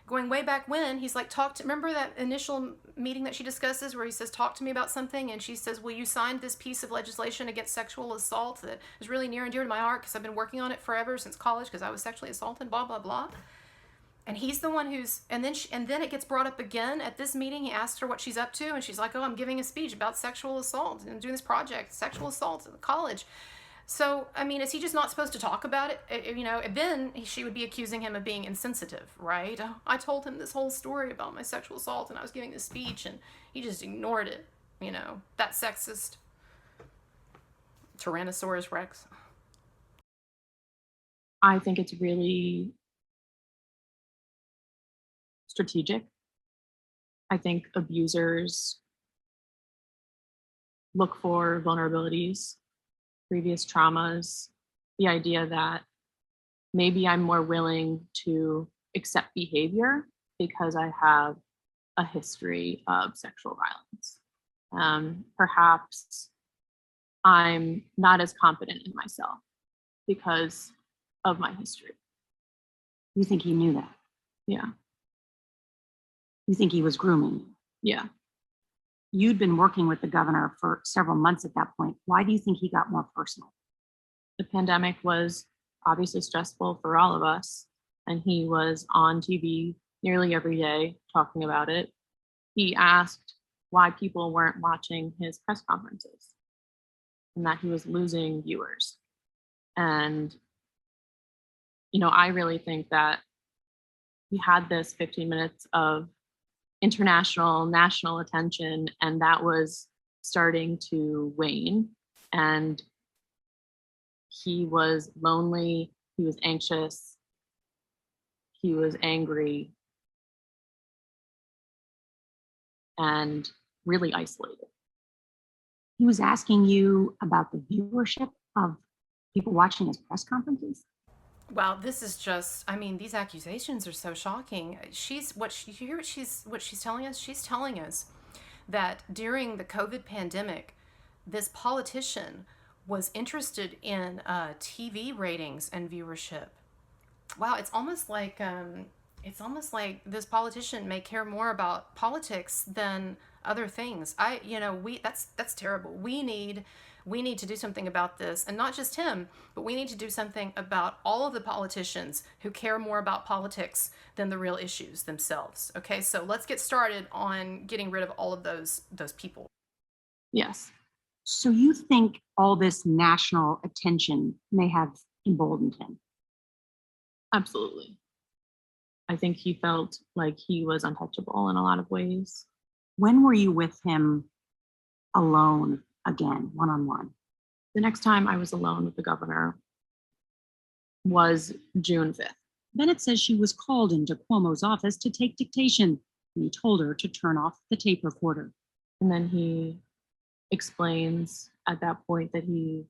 Speaker 1: Going way back when, he's like, remember that initial meeting that she discusses where he says, talk to me about something, and she says, well, you signed this piece of legislation against sexual assault that is really near and dear to my heart because I've been working on it forever since college because I was sexually assaulted, blah, blah, blah. And he's the one who's, and then it gets brought up again at this meeting. He asked her what she's up to, and she's like, "Oh, I'm giving a speech about sexual assault and doing this project, sexual assault at the college." So, I mean, is he just not supposed to talk about it? And then she would be accusing him of being insensitive, right? Oh, I told him this whole story about my sexual assault, and I was giving this speech, and he just ignored it. That sexist Tyrannosaurus Rex.
Speaker 3: I think it's really strategic. I think abusers look for vulnerabilities, previous traumas, the idea that maybe I'm more willing to accept behavior because I have a history of sexual violence. Perhaps I'm not as confident in myself because of my history.
Speaker 2: You think he knew that?
Speaker 3: Yeah.
Speaker 2: You think he was grooming you?
Speaker 3: Yeah.
Speaker 2: You'd been working with the governor for several months at that point. Why do you think he got more personal?
Speaker 3: The pandemic was obviously stressful for all of us, and he was on TV nearly every day talking about it. He asked why people weren't watching his press conferences and that he was losing viewers. And, I really think that we had this 15 minutes of international, national attention, and that was starting to wane. And he was lonely, he was anxious, he was angry, and really isolated.
Speaker 2: He was asking you about the viewership of people watching his press conferences.
Speaker 1: Wow, this is just, I mean, these accusations are so shocking. You hear what she's telling us? She's telling us that during the COVID pandemic, this politician was interested in TV ratings and viewership. Wow, it's almost like this politician may care more about politics than other things. That's terrible. We need to do something about this, and not just him, but we need to do something about all of the politicians who care more about politics than the real issues themselves. Okay, so let's get started on getting rid of all of those people.
Speaker 3: Yes.
Speaker 2: So you think all this national attention may have emboldened him?
Speaker 3: Absolutely. I think he felt like he was untouchable in a lot of ways.
Speaker 2: When were you with him alone again, one-on-one?
Speaker 3: The next time I was alone with the governor was June 5th.
Speaker 4: Bennett says she was called into Cuomo's office to take dictation, and he told her to turn off the tape recorder.
Speaker 3: And then he explains at that point that he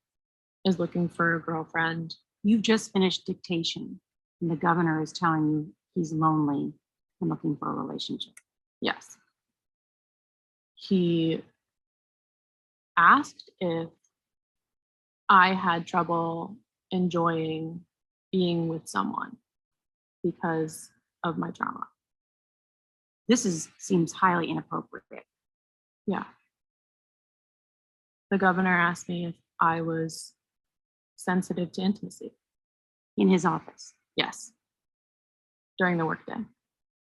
Speaker 3: is looking for a girlfriend.
Speaker 2: You've just finished dictation, and the governor is telling you he's lonely and looking for a relationship.
Speaker 3: Yes. He asked if I had trouble enjoying being with someone because of my trauma.
Speaker 2: This seems highly inappropriate.
Speaker 3: Yeah. The governor asked me if I was sensitive to intimacy.
Speaker 2: In his office.
Speaker 3: Yes. During the workday.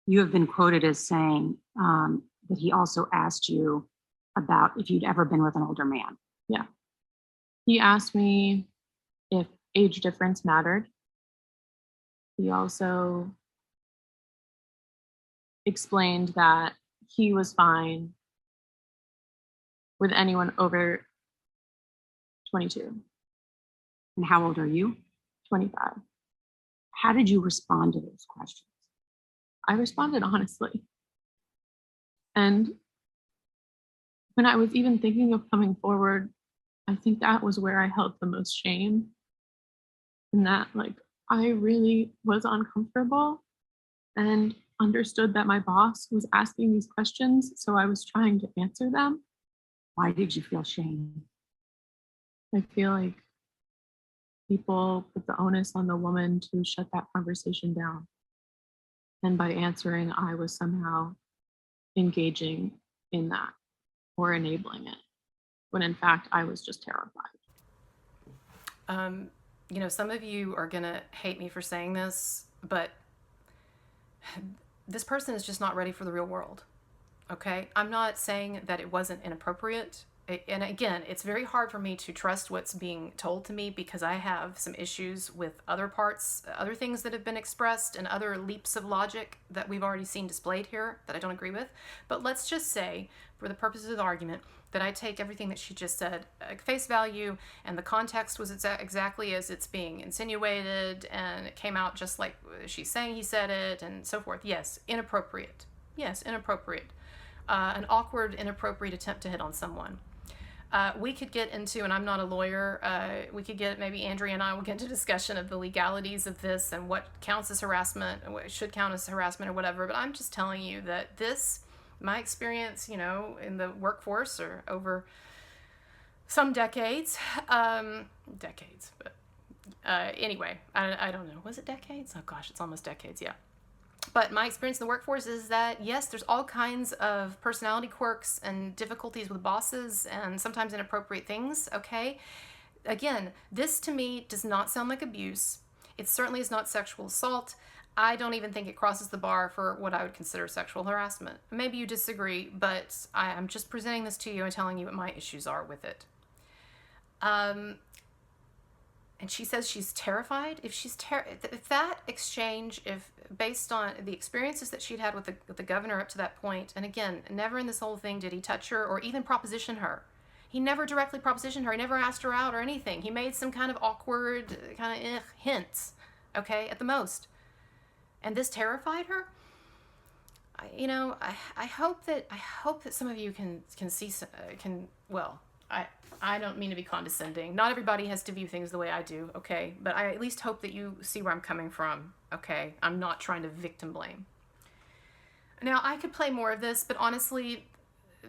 Speaker 2: You have been quoted as saying that he also asked you about if you'd ever been with an older man.
Speaker 3: Yeah. He asked me if age difference mattered. He also explained that he was fine with anyone over 22.
Speaker 2: And how old are you?
Speaker 3: 25.
Speaker 2: How did you respond to those questions?
Speaker 3: I responded honestly. And when I was even thinking of coming forward, I think that was where I held the most shame. And that, I really was uncomfortable and understood that my boss was asking these questions. So I was trying to answer them.
Speaker 2: Why did you feel shame?
Speaker 3: I feel like people put the onus on the woman to shut that conversation down. And by answering, I was somehow engaging in that or enabling it, when in fact, I was just terrified.
Speaker 1: Some of you are going to hate me for saying this, but this person is just not ready for the real world. Okay? I'm not saying that it wasn't inappropriate. And again, it's very hard for me to trust what's being told to me because I have some issues with other parts, other things that have been expressed, and other leaps of logic that we've already seen displayed here that I don't agree with. But let's just say, for the purposes of the argument, that I take everything that she just said at face value, and the context was exactly as it's being insinuated, and it came out just like she's saying he said it, and so forth. Yes, inappropriate. Yes, inappropriate. An awkward, inappropriate attempt to hit on someone. We could get into, and I'm not a lawyer, we could get, maybe Andrea and I will get into discussion of the legalities of this and what counts as harassment and what should count as harassment or whatever, but I'm just telling you that this, my experience, in the workforce or over some decades, but anyway, I don't know, was it decades? Oh gosh, it's almost decades, yeah. But my experience in the workforce is that, yes, there's all kinds of personality quirks and difficulties with bosses and sometimes inappropriate things, okay? Again, this to me does not sound like abuse. It certainly is not sexual assault. I don't even think it crosses the bar for what I would consider sexual harassment. Maybe you disagree, but I'm just presenting this to you and telling you what my issues are with it. And she says she's terrified. If that exchange, if based on the experiences that she'd had with the governor up to that point, and again, never in this whole thing did he touch her or even proposition her. He never directly propositioned her. He never asked her out or anything. He made some kind of awkward hints, okay, at the most. And this terrified her. I hope that some of you can see I don't mean to be condescending. Not everybody has to view things the way I do, okay? But I at least hope that you see where I'm coming from, okay? I'm not trying to victim blame. Now, I could play more of this, but honestly,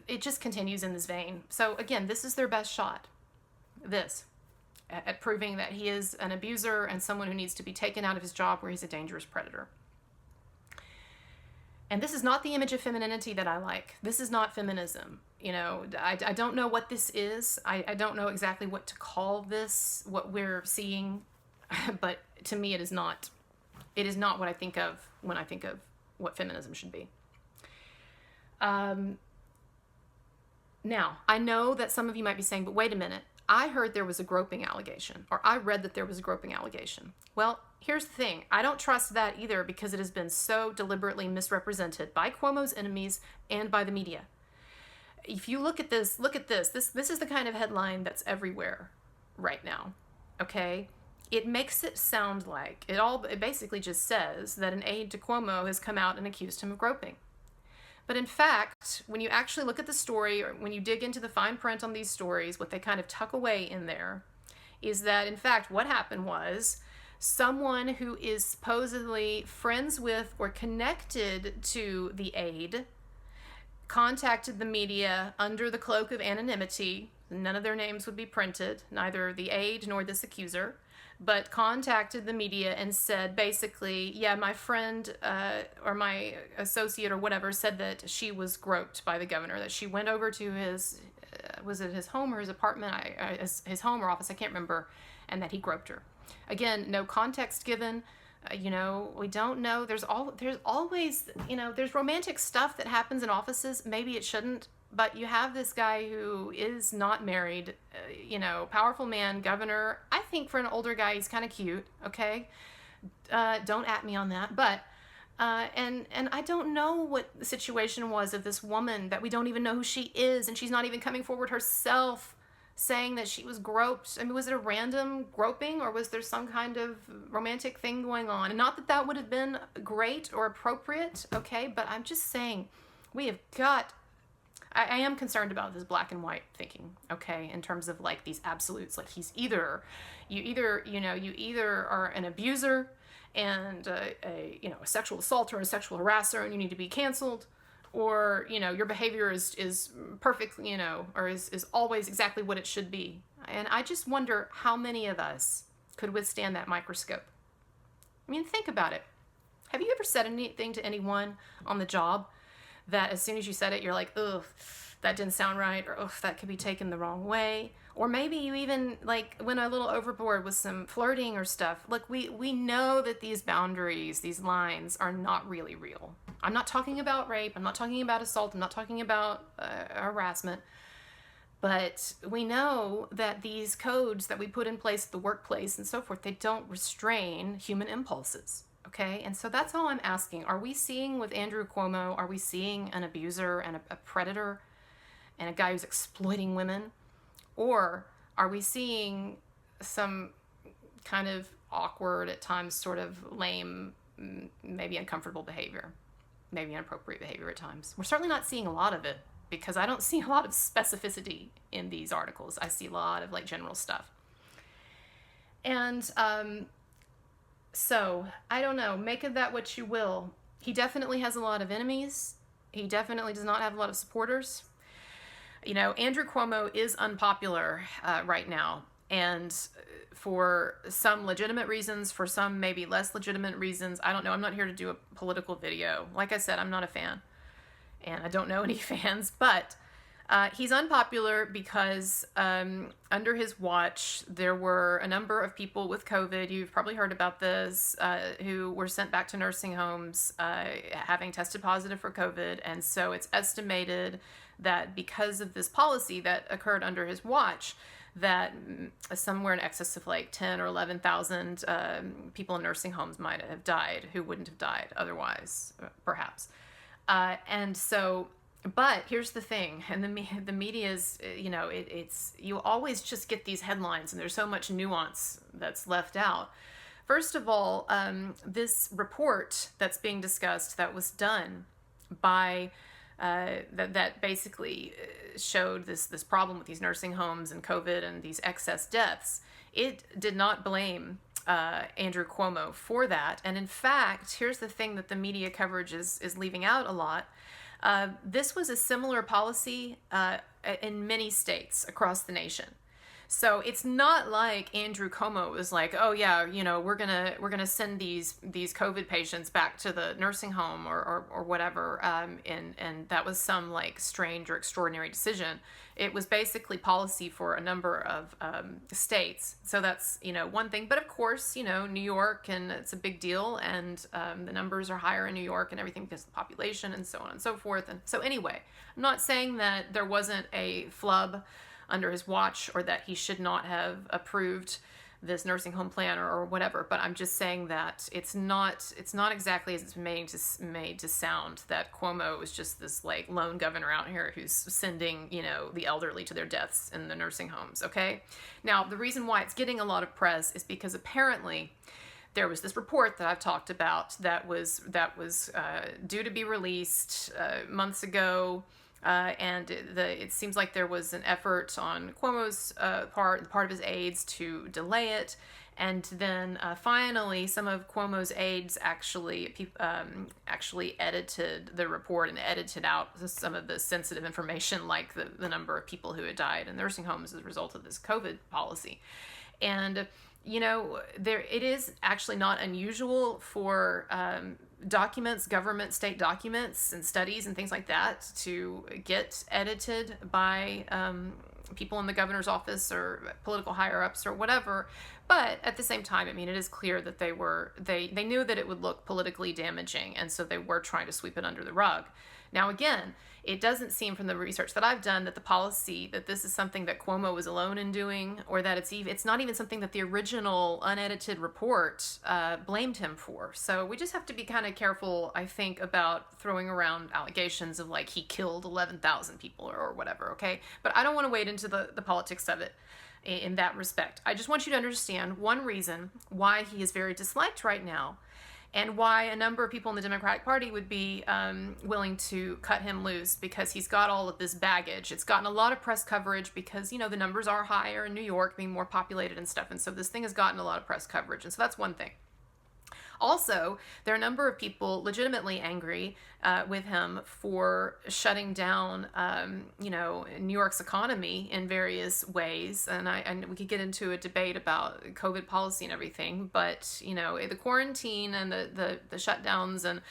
Speaker 1: it just continues in this vein. So again, this is their best shot, at proving that he is an abuser and someone who needs to be taken out of his job where he's a dangerous predator. And this is not the image of femininity that I like. This is not feminism. I don't know what this is. I don't know exactly what to call this, what we're seeing, but to me it is not what I think of when I think of what feminism should be. Now, I know that some of you might be saying, but wait a minute, I heard there was a groping allegation, or I read that there was a groping allegation. Well, here's the thing. I don't trust that either because it has been so deliberately misrepresented by Cuomo's enemies and by the media. If you look at this. This is the kind of headline that's everywhere right now, okay? It makes it sound like, it basically just says that an aide to Cuomo has come out and accused him of groping. But in fact, when you actually look at the story, or when you dig into the fine print on these stories, what they kind of tuck away in there is that, in fact, what happened was someone who is supposedly friends with or connected to the aide contacted the media under the cloak of anonymity. None of their names would be printed, neither the aide nor this accuser, but contacted the media and said basically, yeah, my friend or my associate or whatever said that she was groped by the governor, that she went over to his, was it his home or his apartment, his home or office, I can't remember, and that he groped her. Again, no context given. We don't know. There's always, there's romantic stuff that happens in offices. Maybe it shouldn't, but you have this guy who is not married, powerful man, governor. I think for an older guy, he's kind of cute. Okay. Don't at me on that. But, and I don't know what the situation was of this woman that we don't even know who she is. And she's not even coming forward herself saying that she was groped. I mean, was it a random groping or was there some kind of romantic thing going on? And not that that would have been great or appropriate, okay? But I'm just saying we have got, I am concerned about this black and white thinking, okay? In terms of like these absolutes, like he's you either are an abuser and a sexual assaulter or a sexual harasser and you need to be canceled, or your behavior is perfect, or is always exactly what it should be. And I just wonder how many of us could withstand that microscope. I mean, think about it. Have you ever said anything to anyone on the job that as soon as you said it, you're like, ugh, that didn't sound right, or ugh, that could be taken the wrong way? Or maybe you even like went a little overboard with some flirting or stuff. Look, we know that these boundaries, these lines are not really real. I'm not talking about rape. I'm not talking about assault. I'm not talking about harassment. But we know that these codes that we put in place at the workplace and so forth, they don't restrain human impulses. Okay. And so that's all I'm asking. Are we seeing with Andrew Cuomo, are we seeing an abuser and a predator and a guy who's exploiting women? Or are we seeing some kind of awkward, at times sort of lame, maybe uncomfortable behavior, maybe inappropriate behavior at times? We're certainly not seeing a lot of it because I don't see a lot of specificity in these articles. I see a lot of like general stuff. And so I don't know, make of that what you will. He definitely has a lot of enemies. He definitely does not have a lot of supporters. You know, Andrew Cuomo is unpopular right now, and for some legitimate reasons, for some maybe less legitimate reasons. I don't know. I'm not here to do a political video. Like I said, I'm not a fan, and I don't know any fans, but he's unpopular because under his watch, there were a number of people with COVID, you've probably heard about this, who were sent back to nursing homes having tested positive for COVID, and so it's estimated that because of this policy that occurred under his watch, that somewhere in excess of like 10 or 11,000 people in nursing homes might have died who wouldn't have died otherwise, perhaps. And so, but here's the thing, and the media is, you know, it's you always just get these headlines, and there's so much nuance that's left out. First of all, this report that's being discussed that was done by that basically showed this problem with these nursing homes and COVID and these excess deaths. It did not blame Andrew Cuomo for that. And in fact, here's the thing that the media coverage is leaving out a lot. This was a similar policy in many states across the nation. So it's not like Andrew Cuomo was like, oh yeah, you know, we're gonna send these COVID patients back to the nursing home or whatever, and that was some like strange or extraordinary decision. It was basically policy for a number of states. So that's, you know, one thing. But of course, you know, New York, and it's a big deal, and the numbers are higher in New York and everything because of the population and so on and so forth. And so anyway, I'm not saying that there wasn't a flub under his watch or that he should not have approved this nursing home plan or whatever, but I'm just saying that it's not exactly as it's made to sound, that Cuomo is just this like lone governor out here who's sending, you know, the elderly to their deaths in the nursing homes. Okay, now the reason why it's getting a lot of press is because apparently there was this report that I've talked about that was due to be released months ago. And it seems like there was an effort on Cuomo's part of his aides to delay it, and then finally some of Cuomo's aides actually edited the report and edited out some of the sensitive information, like the number of people who had died in nursing homes as a result of this COVID policy. And you know, it is actually not unusual for documents, government, state documents and studies and things like that to get edited by people in the governor's office or political higher-ups or whatever. But at the same time, I mean, it is clear that they knew that it would look politically damaging, and so they were trying to sweep it under the rug. Now, again, it doesn't seem from the research that I've done that the policy, that this is something that Cuomo was alone in doing, or that it's not even something that the original unedited report blamed him for. So we just have to be kind of careful, I think, about throwing around allegations of like he killed 11,000 people or whatever, okay? But I don't want to wade into the politics of it in that respect. I just want you to understand one reason why he is very disliked right now, and why a number of people in the Democratic Party would be willing to cut him loose, because he's got all of this baggage. It's gotten a lot of press coverage because, you know, the numbers are higher in New York, being more populated and stuff, and so this thing has gotten a lot of press coverage, and so that's one thing. Also, there are a number of people legitimately angry with him for shutting down, you know, New York's economy in various ways. And we could get into a debate about COVID policy and everything, but, you know, the quarantine and the shutdowns and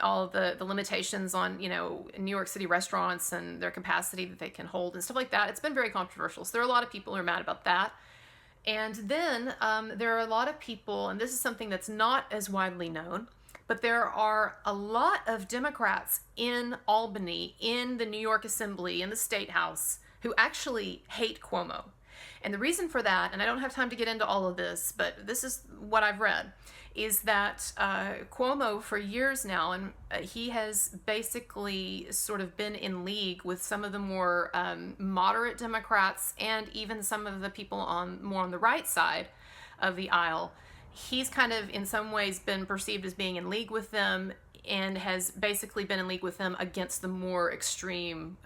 Speaker 1: all the limitations on, New York City restaurants and their capacity that they can hold and stuff like that. It's been very controversial. So there are a lot of people who are mad about that. And then there are a lot of people, and this is something that's not as widely known, but there are a lot of Democrats in Albany, in the New York Assembly, in the State House, who actually hate Cuomo. And the reason for that, and I don't have time to get into all of this, but this is what I've read, is that Cuomo for years now, and he has basically sort of been in league with some of the more moderate Democrats and even some of the people more on the right side of the aisle. He's kind of in some ways been perceived as being in league with them, and has basically been in league with them against the more extreme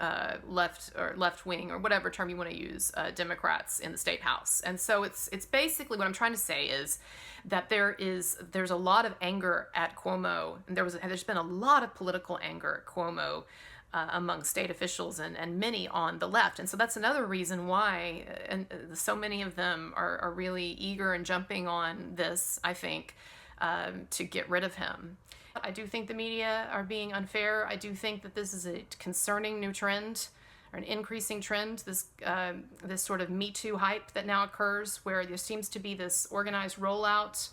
Speaker 1: left wing, or whatever term you want to use, Democrats in the state house. And so it's basically, what I'm trying to say is that there's a lot of anger at Cuomo, and there's been a lot of political anger at Cuomo among state officials and many on the left. And so that's another reason why so many of them are really eager and jumping on this, I think, to get rid of him. I do think the media are being unfair. I do think that this is a concerning new trend, or an increasing trend, this sort of MeToo hype that now occurs, where there seems to be this organized rollout.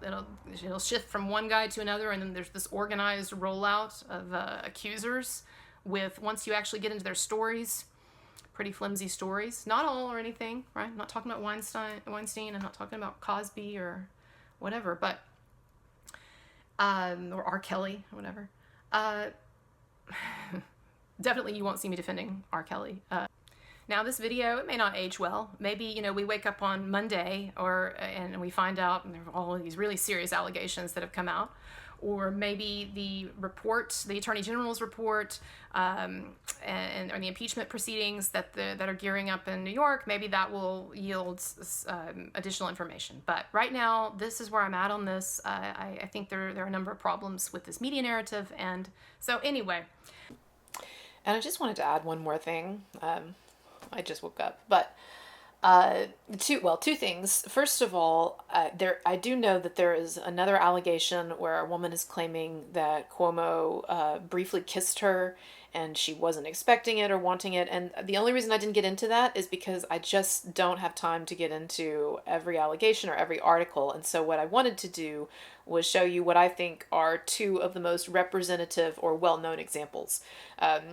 Speaker 1: It'll shift from one guy to another, and then there's this organized rollout of accusers with, once you actually get into their stories, pretty flimsy stories. Not all or anything, right? I'm not talking about Weinstein. I'm not talking about Cosby or whatever, but or R. Kelly, or whatever. Definitely you won't see me defending R. Kelly. Now this video, it may not age well. Maybe, we wake up on Monday and we find out, and there are all of these really serious allegations that have come out. Or maybe the report, the Attorney General's report, or the impeachment proceedings that are gearing up in New York, maybe that will yield additional information. But right now, this is where I'm at on this. I think there are a number of problems with this media narrative. And so anyway.
Speaker 5: And I just wanted to add one more thing. I just woke up, but two things. First of all, I do know that there is another allegation where a woman is claiming that Cuomo briefly kissed her and she wasn't expecting it or wanting it. And the only reason I didn't get into that is because I just don't have time to get into every allegation or every article. And so what I wanted to do was show you what I think are two of the most representative or well-known examples,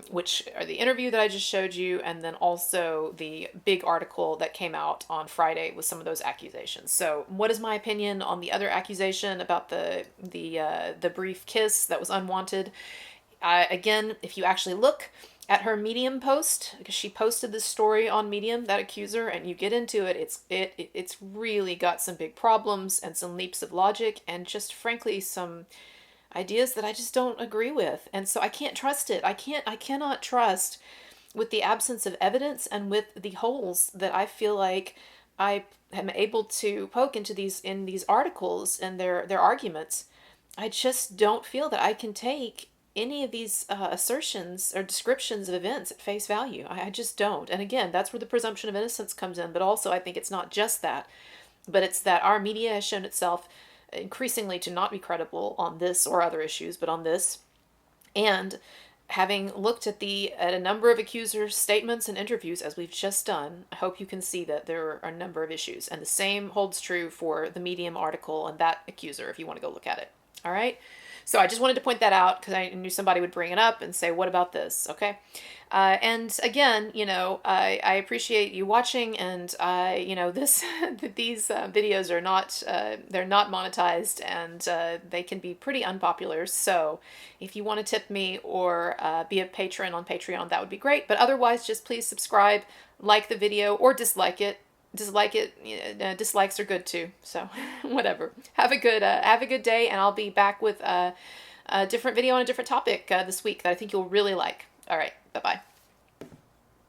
Speaker 5: which are the interview that I just showed you, and then also the big article that came out on Friday with some of those accusations. So what is my opinion on the other accusation about the brief kiss that was unwanted? Again, if you actually look at her Medium post, because she posted this story on Medium, that accuser, and you get into it, it's really got some big problems and some leaps of logic and just frankly some ideas that I just don't agree with. And so I can't trust it. I cannot trust, with the absence of evidence and with the holes that I feel like I am able to poke into in these articles and their arguments. I just don't feel that I can take any of these assertions or descriptions of events at face value. I just don't. And again, that's where the presumption of innocence comes in. But also I think it's not just that, but it's that our media has shown itself increasingly to not be credible on this or other issues, but on this. And having looked at a number of accusers' statements and interviews, as we've just done, I hope you can see that there are a number of issues. And the same holds true for the Medium article and that accuser, if you want to go look at it. All right? So I just wanted to point that out because I knew somebody would bring it up and say, what about this? Okay. And again, I appreciate you watching, and these videos are not, they're not monetized, and they can be pretty unpopular. So if you want to tip me or be a patron on Patreon, that would be great. But otherwise, just please subscribe, like the video, or dislike it. Dislikes are good too, so whatever. Have a good day, and I'll be back with a different video on a different topic this week that I think you'll really like. All right, bye-bye.